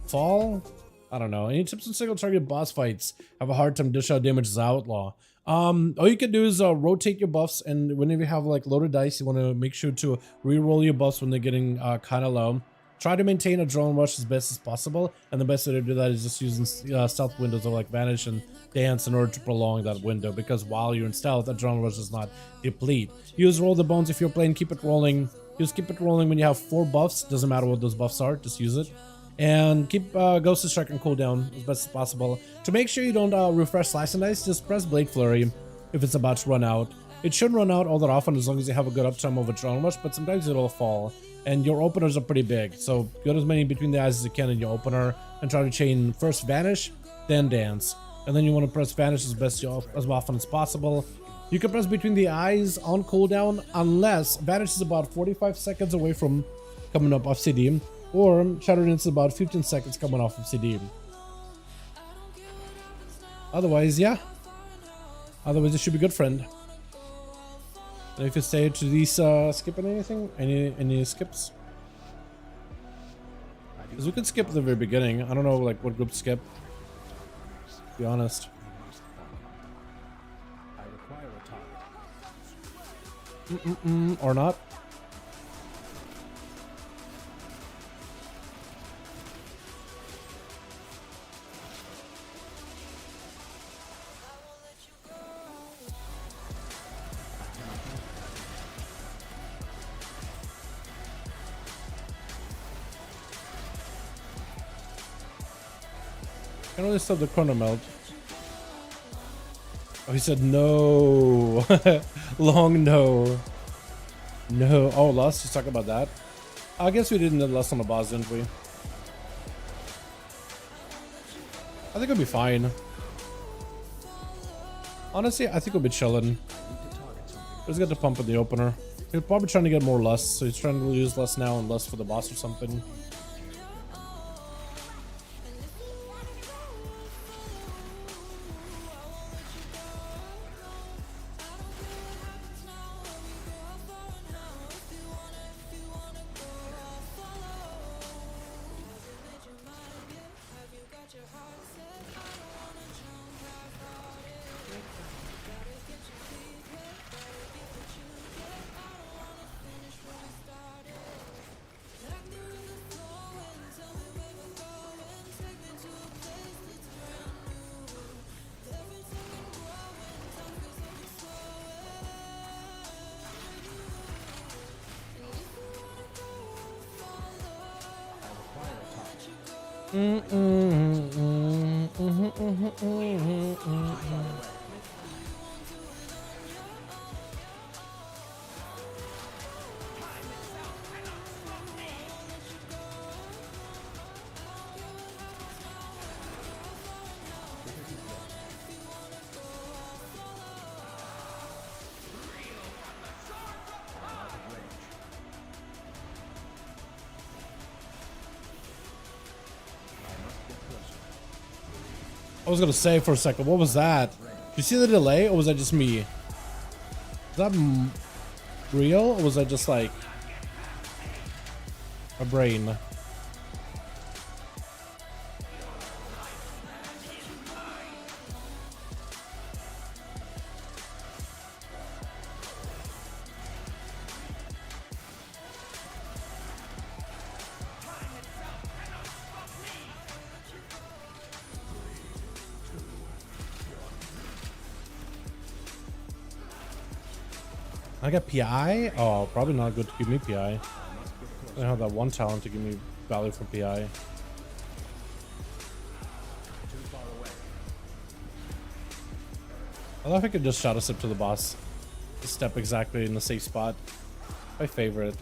Fall? I don't know. Any tips on single target boss fights? Have a hard time dish out damage as Outlaw. All you can do is rotate your buffs, and whenever you have like loaded dice, you want to make sure to re-roll your buffs when they're getting kind of low. Try to maintain a drone rush as best as possible, and the best way to do that is just using stealth windows of like Vanish and Dance in order to prolong that window, because while you're in stealth, that drone rush does not deplete. Use Roll the Bones if you're playing Keep It Rolling. Just keep it rolling when you have 4 buffs. Doesn't matter what those buffs are, just use it. And keep Ghost of Strike and cooldown as best as possible. To make sure you don't refresh Slice and Dice, just press Blade Flurry if it's about to run out. It shouldn't run out all that often as long as you have a good uptime of a drone rush, but sometimes it'll fall. And your openers are pretty big, so get as many between the eyes as you can in your opener and try to chain first Vanish, then Dance. And then you want to press Vanish as often as possible. You can press between the eyes on cooldown unless Vanish is about 45 seconds away from coming up off CD, or Shattered is about 15 seconds coming off of CD. Otherwise, yeah. Otherwise, it should be good, friend. And if you stay to these, skipping anything? Any skips? Because we could skip at the very beginning. I don't know, like, what group skip. To be honest. I require a target. Or not. I can only stop the chrono melt. Oh, he said no. Long no. No. Oh, lost. Just talk about that. I guess we didn't lost on the boss, didn't we? I think it'll be fine. Honestly, I think we'll be chilling. Let's get the pump in the opener. He's probably trying to get more lust, so he's trying to use lust now and lust for the boss or something. I was gonna say for a second, what was that? Did you see the delay, or was that just me? Is that real, or was that just like a brain? I got PI? Oh, probably not good to give me PI. I have that one talent to give me value for PI. I love if I could just shadow step to the boss. Just step exactly in the safe spot. My favorite.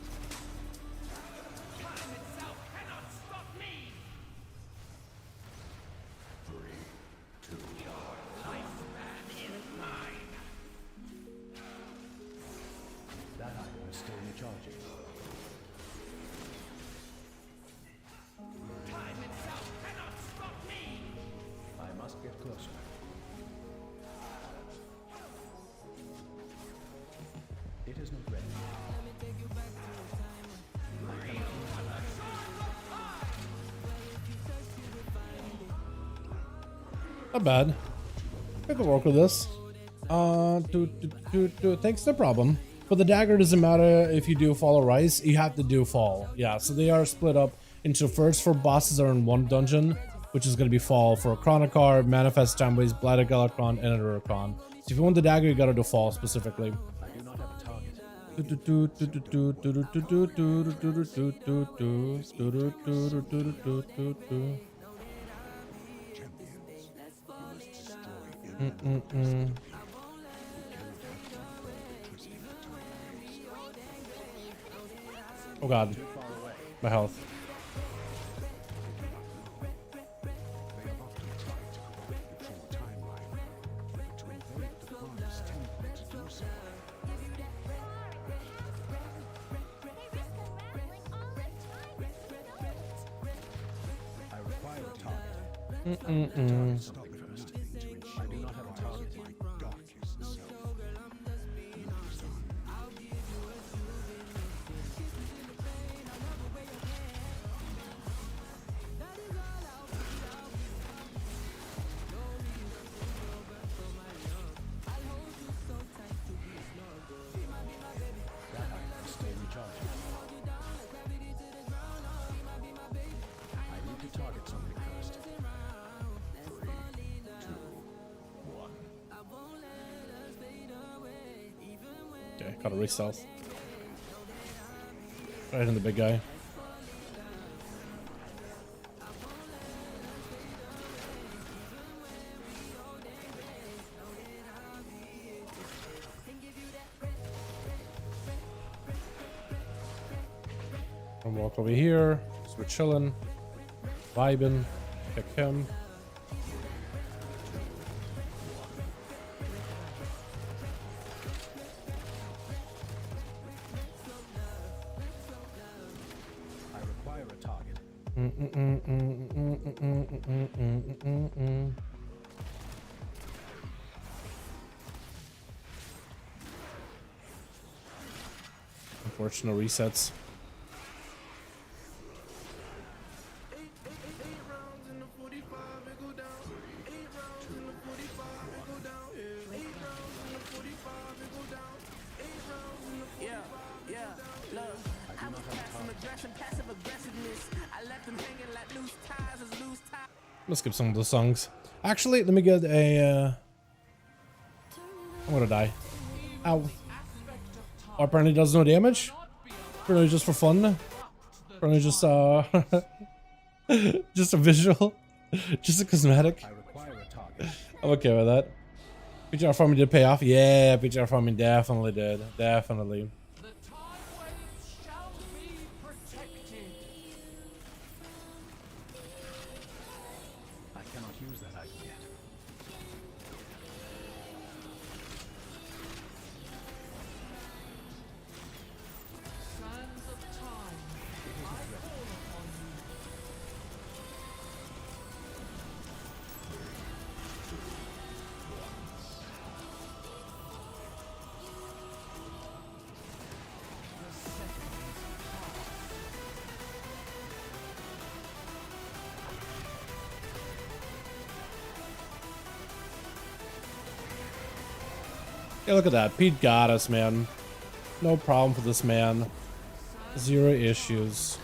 Not bad. I can work with this. Thanks, no problem. For the dagger, it doesn't matter if you do fall or rise, you have to do fall. Yeah, so they are split up into first 4 bosses are in one dungeon, which is going to be fall for Chronocar, Manifest Timeways, Bladder Galacron, and Anarchon. So if you want the dagger, you gotta do fall specifically. I do not have a target. Oh god, my health. I require a target. Stop first. I do not have a target. My darkest self. Stay recharging. I need to target something first. 3, 2, 1. Okay, gotta re-stealth. Right in the big guy. I'll walk over here, so we're chilling, vibing, pick him. I require a target. Unfortunate resets. Let's skip some of those songs. Actually, let me get a. I'm gonna die. Ow. Oh, apparently does no damage. Apparently just for fun. Apparently just Just a visual? Just a cosmetic? I require a target. I'm okay with that. PTR farming did pay off? Yeah, PTR farming definitely did. Definitely. The time waves shall be protected. I cannot use that item yet. Sands of time, I call upon you. The seconds pass. Yeah, look at that. Pete got us, man. No problem for this man. Zero issues.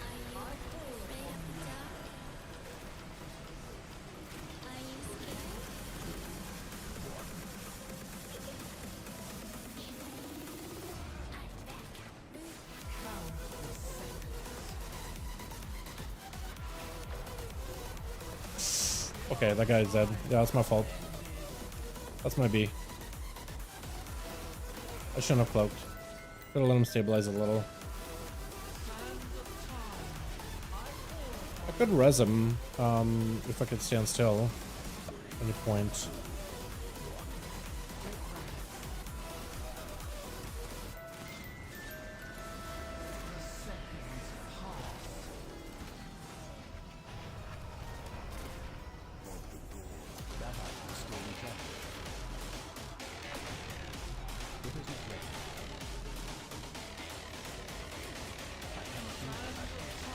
Okay, that guy's dead. Yeah, that's my fault. That's my B. I shouldn't have cloaked. Could've let him stabilize a little. I could res him, if I could stand still. At any point. That item is still recharged. It isn't ready. I cannot use that item yet.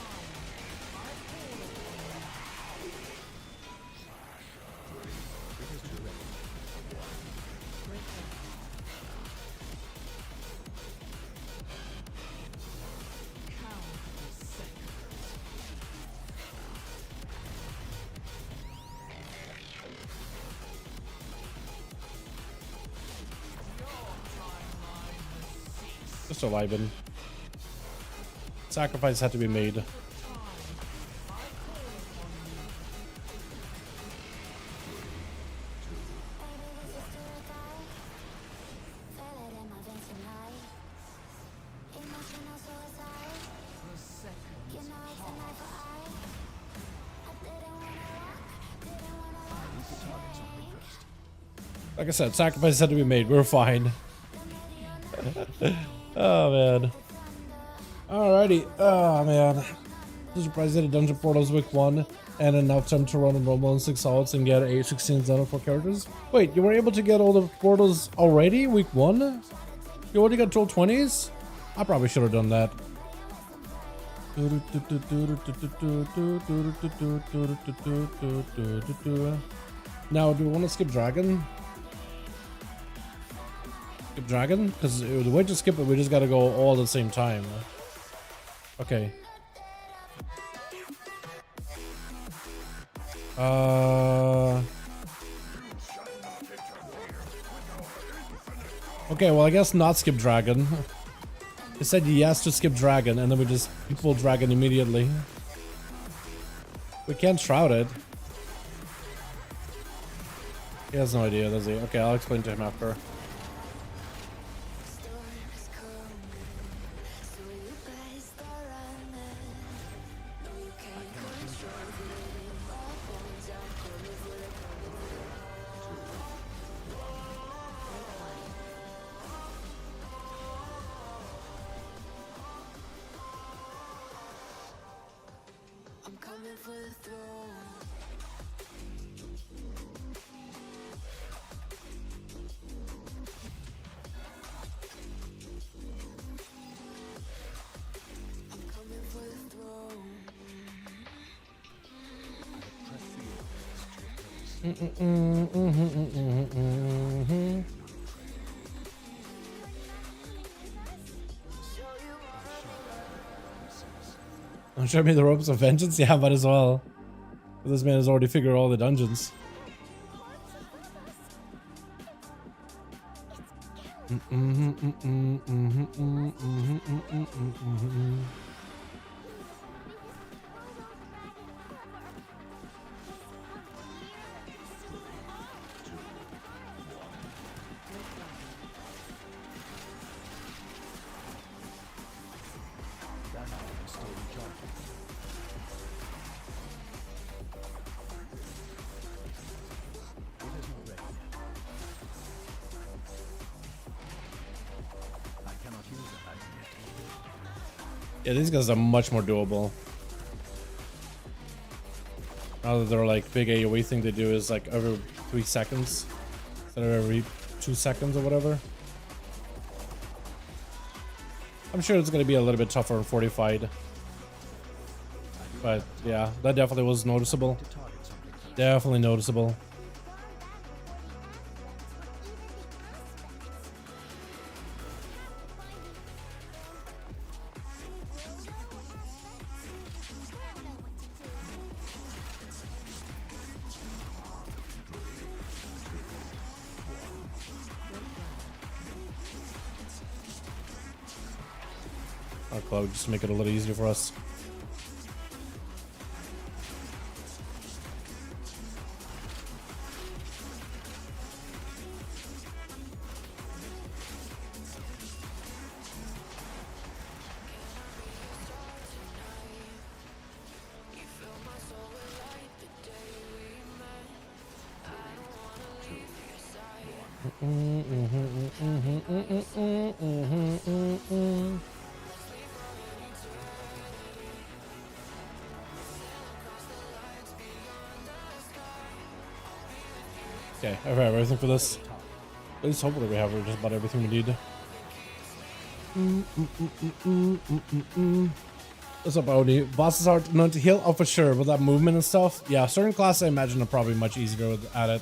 It isn't ready. Just a Libin. Sacrifice had to be made. Like I said, sacrifice had to be made. We're fine. Oh man. Alrighty. Oh man. I'm surprised that a dungeon portals week 1 and enough time to run a normal and 6 outs and get 816s done on 4 characters. Wait, you were able to get all the portals already week 1? You already got 12 20s? I probably should have done that. Now, do we want to skip Dragon? Skip Dragon? Because the way to skip it, we just gotta go all at the same time. Okay. Okay, well, I guess not skip Dragon. It said yes to skip Dragon, and then we just pull Dragon immediately. We can't shroud it. He has no idea, does he? Okay, I'll explain to him after. I'm coming for the throne. I'm coming for the throne. Press the addons to replace. Show me the ropes of vengeance? Yeah, might as well. This man has already figured all the dungeons. Yeah, these guys are much more doable. Now that they're like big AoE thing they do is like every 3 seconds instead of every 2 seconds or whatever. I'm sure it's gonna be a little bit tougher and fortified. But yeah, that definitely was noticeable. Definitely noticeable. Our cloud just to make it a little easier for us. Okay, I have everything for this. At least hopefully we have just about everything we need. What's up, Odie? Bosses are known to heal? Oh, for sure. With that movement and stuff. Yeah, certain classes I imagine are probably much easier at it.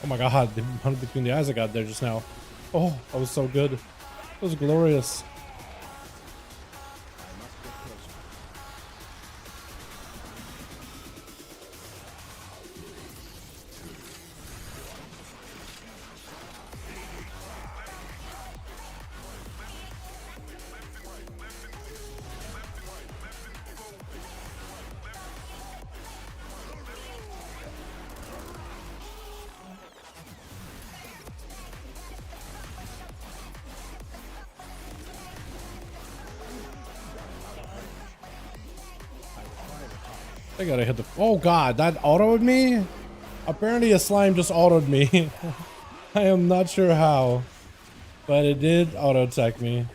Oh my god, the hunt between the eyes I got there just now. Oh, that was so good. It was glorious. I gotta hit the. Oh god, that autoed me? Apparently a slime just autoed me. I am not sure how, but it did auto attack me.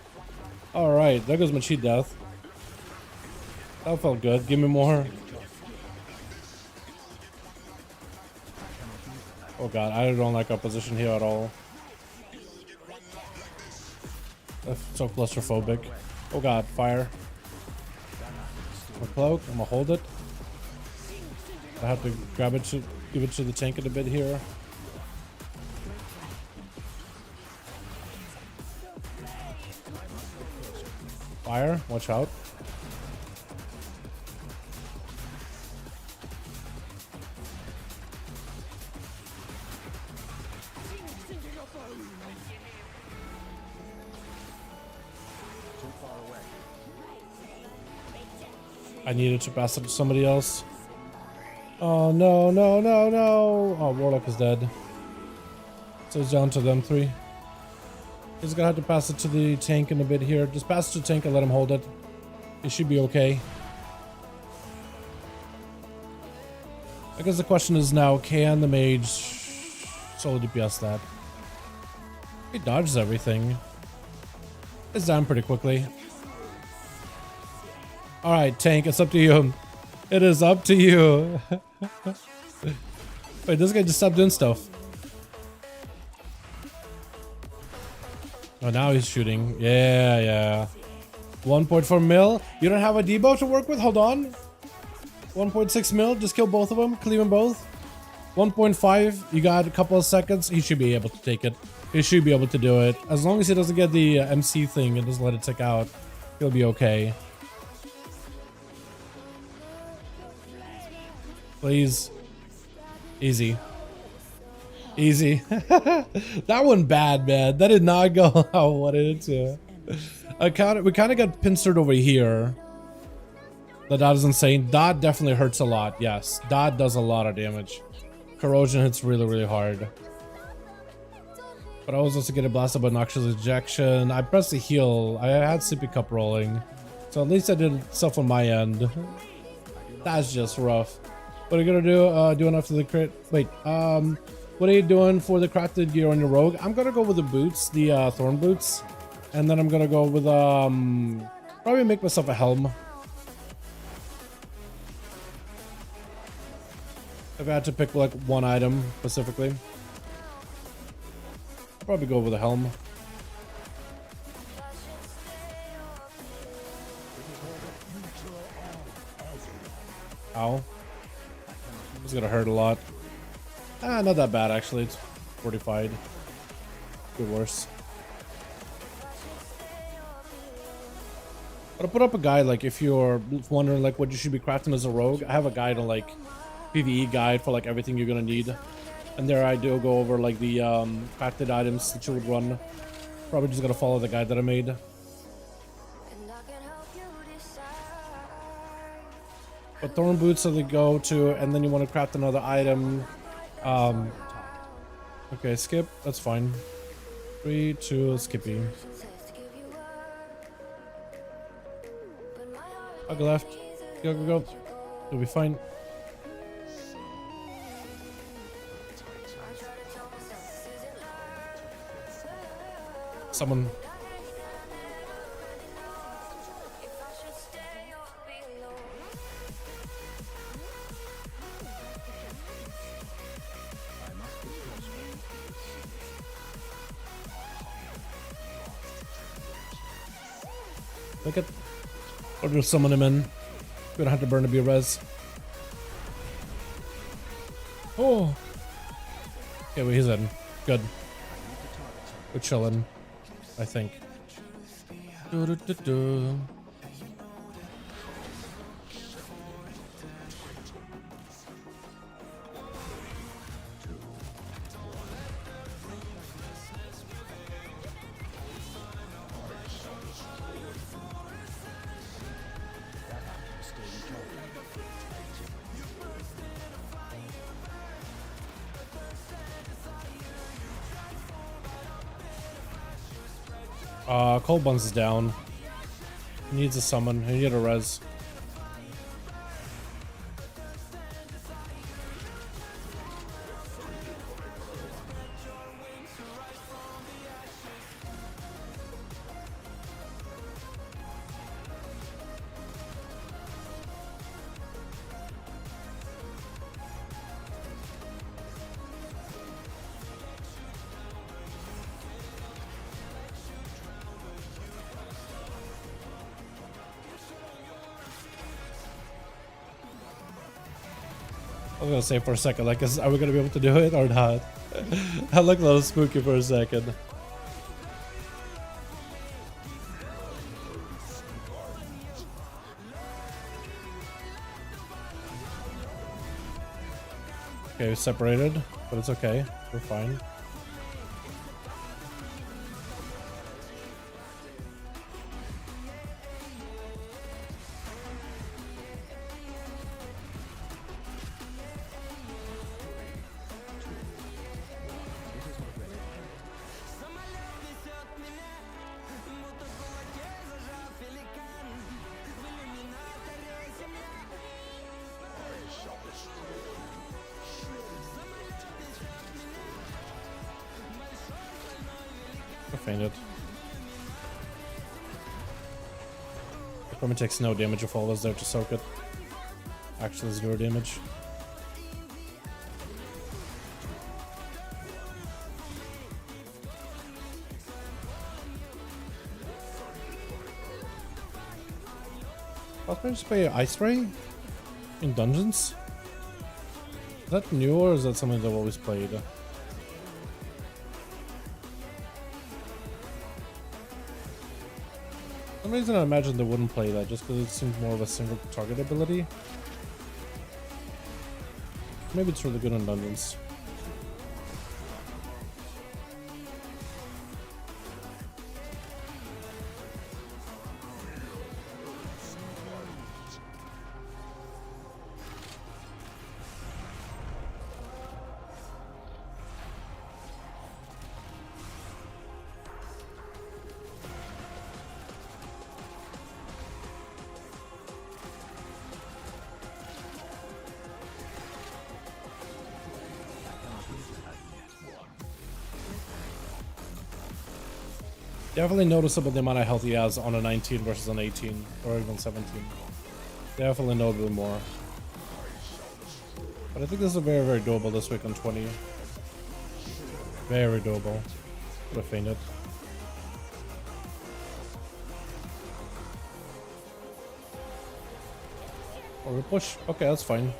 Alright, there goes my cheat death. That felt good. Give me more. Oh god, I don't like our position here at all. That's so claustrophobic. Oh god, fire. My cloak, I'm gonna hold it. I have to grab it to give it to the tank in a bit here. Fire, watch out. I needed to pass it to somebody else. Oh no, no, no, no. Oh, Warlock is dead. So it's down to them three. He's gonna have to pass it to the tank in a bit here. Just pass it to the tank and let him hold it. It should be okay. I guess the question is now, can the mage solo DPS that? He dodges everything. It's down pretty quickly. Alright, tank, it's up to you. It is up to you. Wait, this guy just stopped doing stuff. Oh, now he's shooting. Yeah, yeah. 1.4 mil. You don't have a debuff to work with? Hold on. 1.6 mil. Just kill both of them. Cleave them both. 1.5. You got a couple of seconds. He should be able to take it. He should be able to do it. As long as he doesn't get the MC thing and doesn't let it tick out. He'll be okay. Please. Easy. Easy. That one bad, man. That did not go how I wanted it to. We kind of got pincered over here. The dot is insane. Dot definitely hurts a lot. Yes, dot does a lot of damage. Corrosion hits really, really hard. But I was also getting blasted by noxious ejection. I pressed the heal. I had sippy cup rolling, so at least I did stuff on my end. That's just rough. What are you gonna do? Doing after the crit? Wait. What are you doing for the crafted gear on your rogue? I'm gonna go with the boots, the thorn boots, and then I'm gonna go with probably make myself a helm. If I had to pick like one item specifically, I'd probably go with a helm. Ow. It's gonna hurt a lot. Not that bad actually. It's fortified. Could be worse. But I'll put up a guide, like if you're wondering like what you should be crafting as a rogue. I have a guide on like PvE guide for like everything you're gonna need, and there I do go over like the crafted items that you would run. Probably just gonna follow the guide that I made. But thorn boots are the go-to, and then you want to craft another item. Okay, skip. That's fine. 3, 2, skippy. I'll go left. Go, go, go. You'll be fine. Someone. Look at. Or just summon him in. Gonna have to burn to be a res. Oh. Okay, well, he's in. Good. We're chilling, I think. Cold Buns is down. He needs a summon. He needs a res. I was gonna say for a second, like, are we gonna be able to do it or not? I looked a little spooky for a second. Okay, we're separated, but it's okay. We're fine. I fainted. It probably takes no damage if all is there to soak it. Actually, 0 damage. I'll just play Ice Ray in dungeons. Is that new or is that something that I've always played? some reason I imagine they wouldn't play that just because it seems more of a single target ability. Maybe it's really good in dungeons. Definitely noticeable the amount of health he has on a 19 versus an 18 or even 17. Definitely notably more. But I think this is very, very doable this week on 20. Very doable. Would have fainted. Or we push. Okay, that's fine.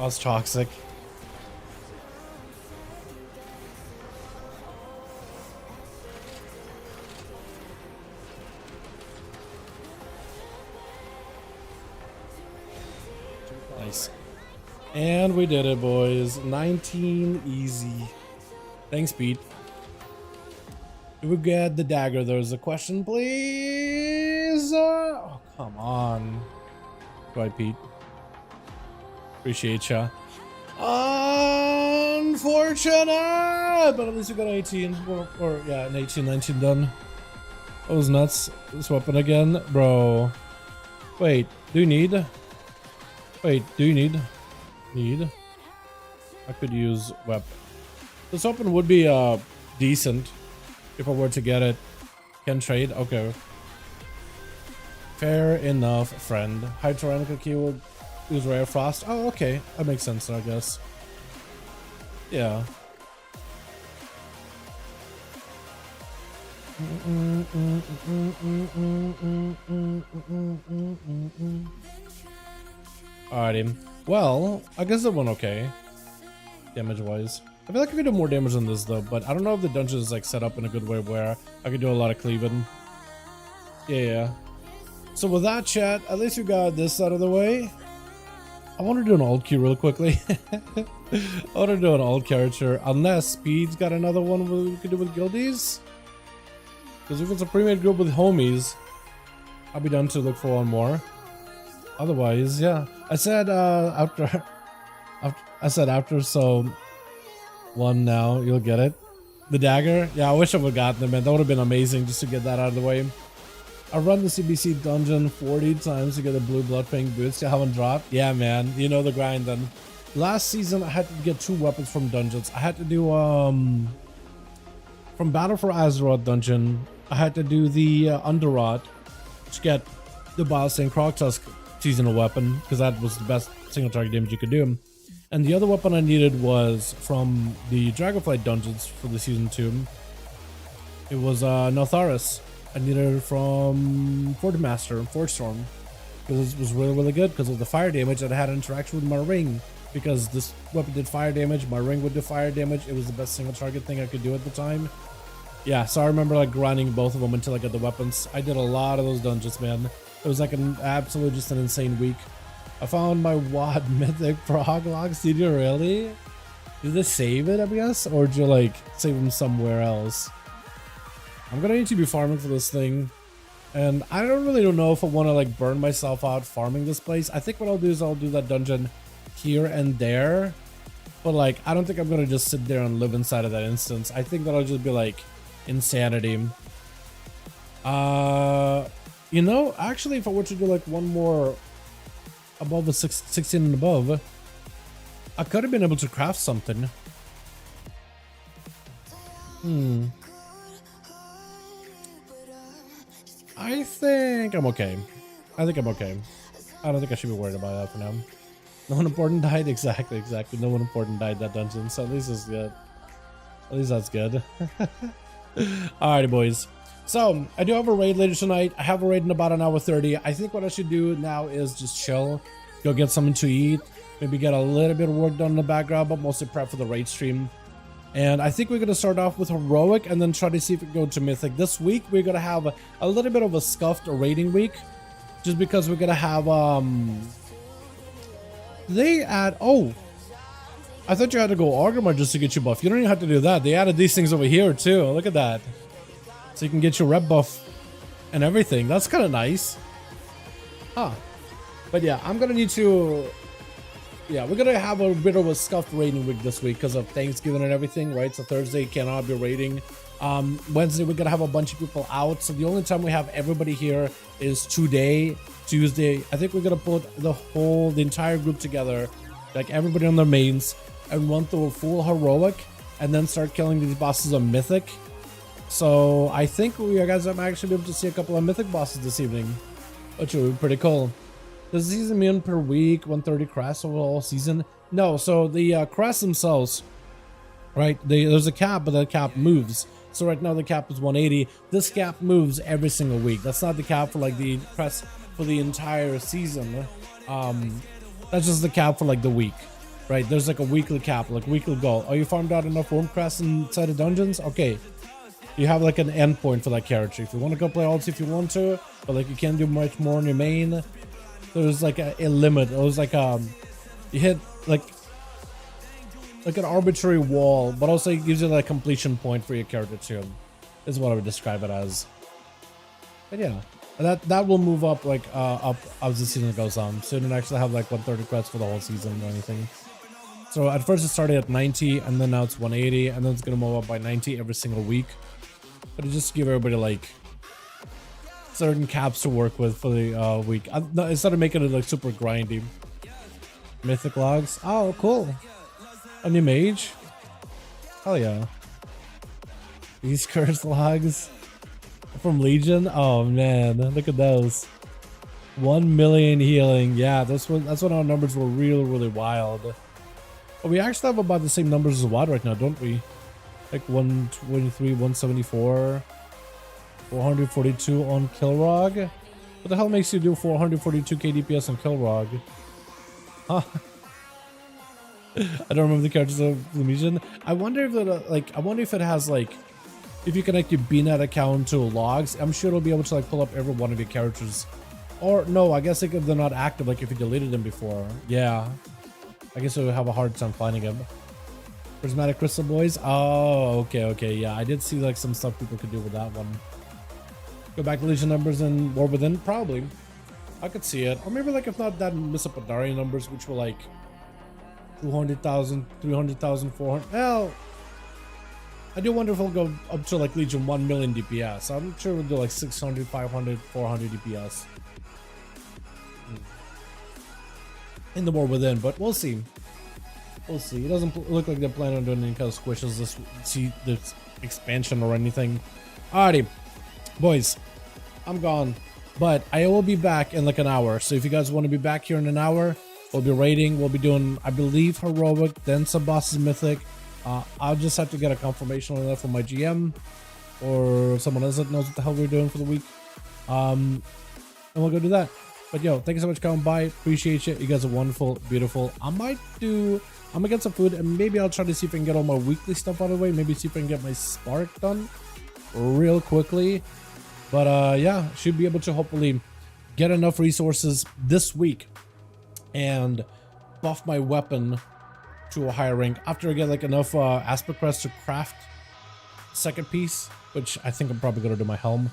Oh, it's toxic. Nice. And we did it, boys. 19 easy. Thanks, Pete. Do we get the dagger? There's a question, please. Oh, come on. Bye, Pete. Appreciate ya. Unfortunate, but at least we got 18, or yeah, an 18, 19 done. That was nuts. This weapon again, bro. Wait, do you need? Wait, do you need? Need? I could use weapon. This weapon would be decent if I were to get it. Can trade? Okay. Fair enough, friend. High tyrannical keyword. Use rare frost. Oh, okay. That makes sense, I guess. Yeah. Alrighty. Well, I guess it went okay. Damage-wise. I feel like I could do more damage than this, though, but I don't know if the dungeon is like set up in a good way where I could do a lot of cleaving. Yeah. So with that, chat, at least we got this out of the way. I want to do an alt queue real quickly. I want to do an alt character, unless Speed's got another one we could do with guildies. Because if it's a pre-made group with homies, I'll be done to look for one more. Otherwise, yeah. I said after, so one now, you'll get it. The dagger, yeah, I wish I would have gotten it, man. That would have been amazing just to get that out of the way. I've run the CBC dungeon 40 times to get the blue blood pink boots. Still haven't dropped. Yeah, man. You know the grind then. Last season, I had to get 2 weapons from dungeons. I had to do, from Battle for Azeroth dungeon, I had to do the Underrot to get the Biostain Croctusk seasonal weapon, because that was the best single target damage you could do. And the other weapon I needed was from the Dragonflight dungeons for the season 2. It was Notharis. I needed it from Forge Master and Forge Storm, because it was really, really good because of the fire damage that I had interaction with my ring. Because this weapon did fire damage, my ring would do fire damage. It was the best single target thing I could do at the time. Yeah, so I remember like grinding both of them until I got the weapons. I did a lot of those dungeons, man. It was like an absolute, just an insane week. I found my WAD mythic frog logs. Did you really? Did they save it, I guess? Or did you like save them somewhere else? I'm gonna need to be farming for this thing. And I don't know if I want to like burn myself out farming this place. I think what I'll do is I'll do that dungeon here and there. But like, I don't think I'm gonna just sit there and live inside of that instance. I think that'll just be like insanity. You know, actually, if I were to do like one more above the 16 and above, I could have been able to craft something. I think I'm okay. I think I'm okay. I don't think I should be worried about that for now. No one important died. Exactly. No one important died that dungeon. So at least it's good. At least that's good. Alrighty, boys. So I do have a raid later tonight. I have a raid in about an hour 30. I think what I should do now is just chill, go get something to eat, maybe get a little bit of work done in the background, but mostly prep for the raid stream. And I think we're gonna start off with heroic and then try to see if we can go to mythic. This week we're gonna have a little bit of a scuffed raiding week, just because we're gonna have they add, oh, I thought you had to go Argomar just to get your buff. You don't even have to do that. They added these things over here too. Look at that. So you can get your rep buff and everything. That's kind of nice. Huh. But yeah, I'm gonna need to, yeah, we're gonna have a bit of a scuffed raiding week this week because of Thanksgiving and everything, right? So Thursday cannot be raiding. Wednesday we're gonna have a bunch of people out, so the only time we have everybody here is today, Tuesday. I think we're gonna put the entire group together, like everybody on their mains, and run through a full heroic, and then start killing these bosses on mythic. So I think we guys might actually be able to see a couple of mythic bosses this evening, which would be pretty cool. Does the season mean per week 130 crests over all season? No, so the crests themselves, right? There's a cap, but the cap moves. So right now the cap is 180. This cap moves every single week. That's not the cap for like the crest for the entire season. That's just the cap for like the week, right? There's like a weekly cap, like weekly goal. Oh, you farmed out enough worm crests inside the dungeons? Okay. You have like an endpoint for that character. If you want to go play ults if you want to, but like you can't do much more on your main. There's like a limit. It was like you hit like an arbitrary wall, but also it gives you like a completion point for your character too, is what I would describe it as. But yeah, that will move up like up as the season goes on. So you don't actually have like 130 creds for the whole season or anything. So at first it started at 90, and then now it's 180, and then it's gonna move up by 90 every single week. But it just give everybody like certain caps to work with for the week. Instead of making it like super grindy. Mythic logs. Oh, cool. A new mage. Hell yeah. These curse logs from Legion. Oh man, look at those. 1 million healing. Yeah, that's when our numbers were really wild. But we actually have about the same numbers as WoW right now, don't we? Like 123, 174. 442 on Kilrog. What the hell makes you do 442 KDPS on Kilrog? Huh? I don't remember the characters of the Legion. I wonder if it I wonder if it has like, if you connect your BNet account to logs. I'm sure it'll be able to like pull up every one of your characters. Or no, I guess like if they're not active, like if you deleted them before. Yeah, I guess we'll have a hard time finding them. Prismatic Crystal Boys. Oh, okay. Yeah, I did see like some stuff people could do with that one. Go back to Legion numbers and War Within, probably. I could see it. Or maybe like if not that, miss up Adari numbers, which were like 200,000, 300,000, 400. Well, I do wonder if it'll go up to like Legion 1 million DPS. I'm sure we'll do like 600, 500, 400 DPS in the War Within, but we'll see. We'll see. It doesn't look like they're planning on doing any kind of squishes this expansion or anything. Alrighty, boys, I'm gone, but I will be back in like an hour. So if you guys want to be back here in an hour, we'll be raiding. We'll be doing, I believe, heroic, then some bosses mythic. I'll just have to get a confirmation on that from my GM or someone else that knows what the hell we're doing for the week. And we'll go do that. But yo, thank you so much for coming by. Appreciate you. You guys are wonderful, beautiful. I'm gonna get some food and maybe I'll try to see if I can get all my weekly stuff out of the way. Maybe see if I can get my spark done real quickly. But yeah, should be able to hopefully get enough resources this week and buff my weapon to a higher rank after I get like enough aspect crest to craft second piece, which I think I'm probably gonna do my helm.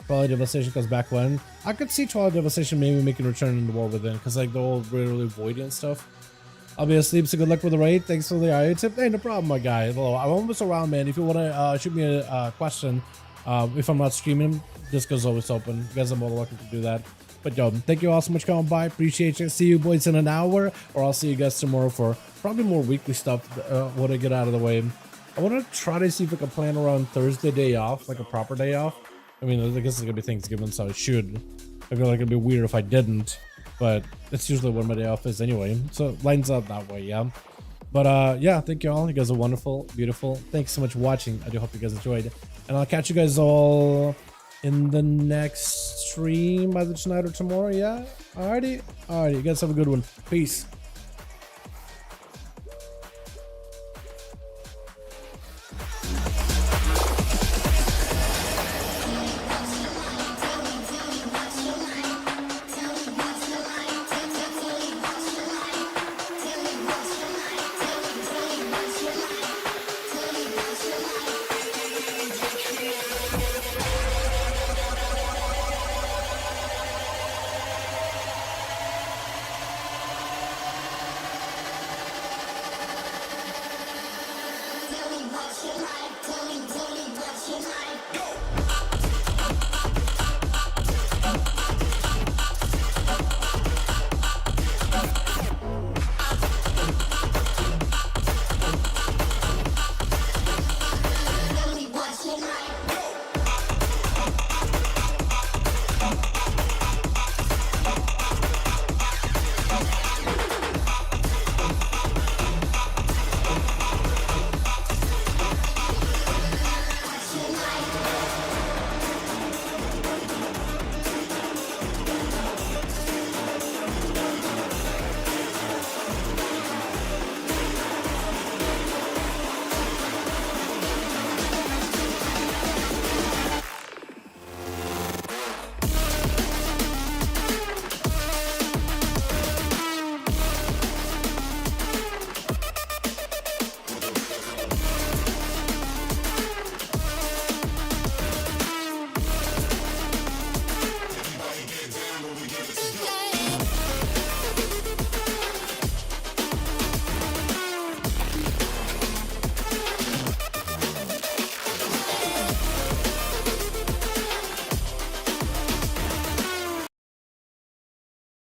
Twilight Devastation comes back when I could see Twilight Devastation maybe making a return in the War Within, because like the whole really void and stuff. I'll be asleep, so good luck with the raid. Thanks for the IO tip. Hey, no problem, my guy. Hello, I'm almost around, man. If you want to shoot me a question, if I'm not streaming, Discord's always open. You guys are more than welcome to do that. But yo, thank you all so much for coming by. Appreciate you. See you boys in an hour, or I'll see you guys tomorrow for probably more weekly stuff when I get out of the way. I want to try to see if I can plan around Thursday day off, like a proper day off. I mean, I guess it's gonna be Thanksgiving, so I should. I feel like it'd be weird if I didn't, but it's usually when my day off is anyway, so it lines up that way, yeah. But yeah, thank you all. You guys are wonderful, beautiful. Thanks so much for watching. I do hope you guys enjoyed, and I'll catch you guys all in the next stream either tonight or tomorrow. Yeah, alrighty. You guys have a good one. Peace.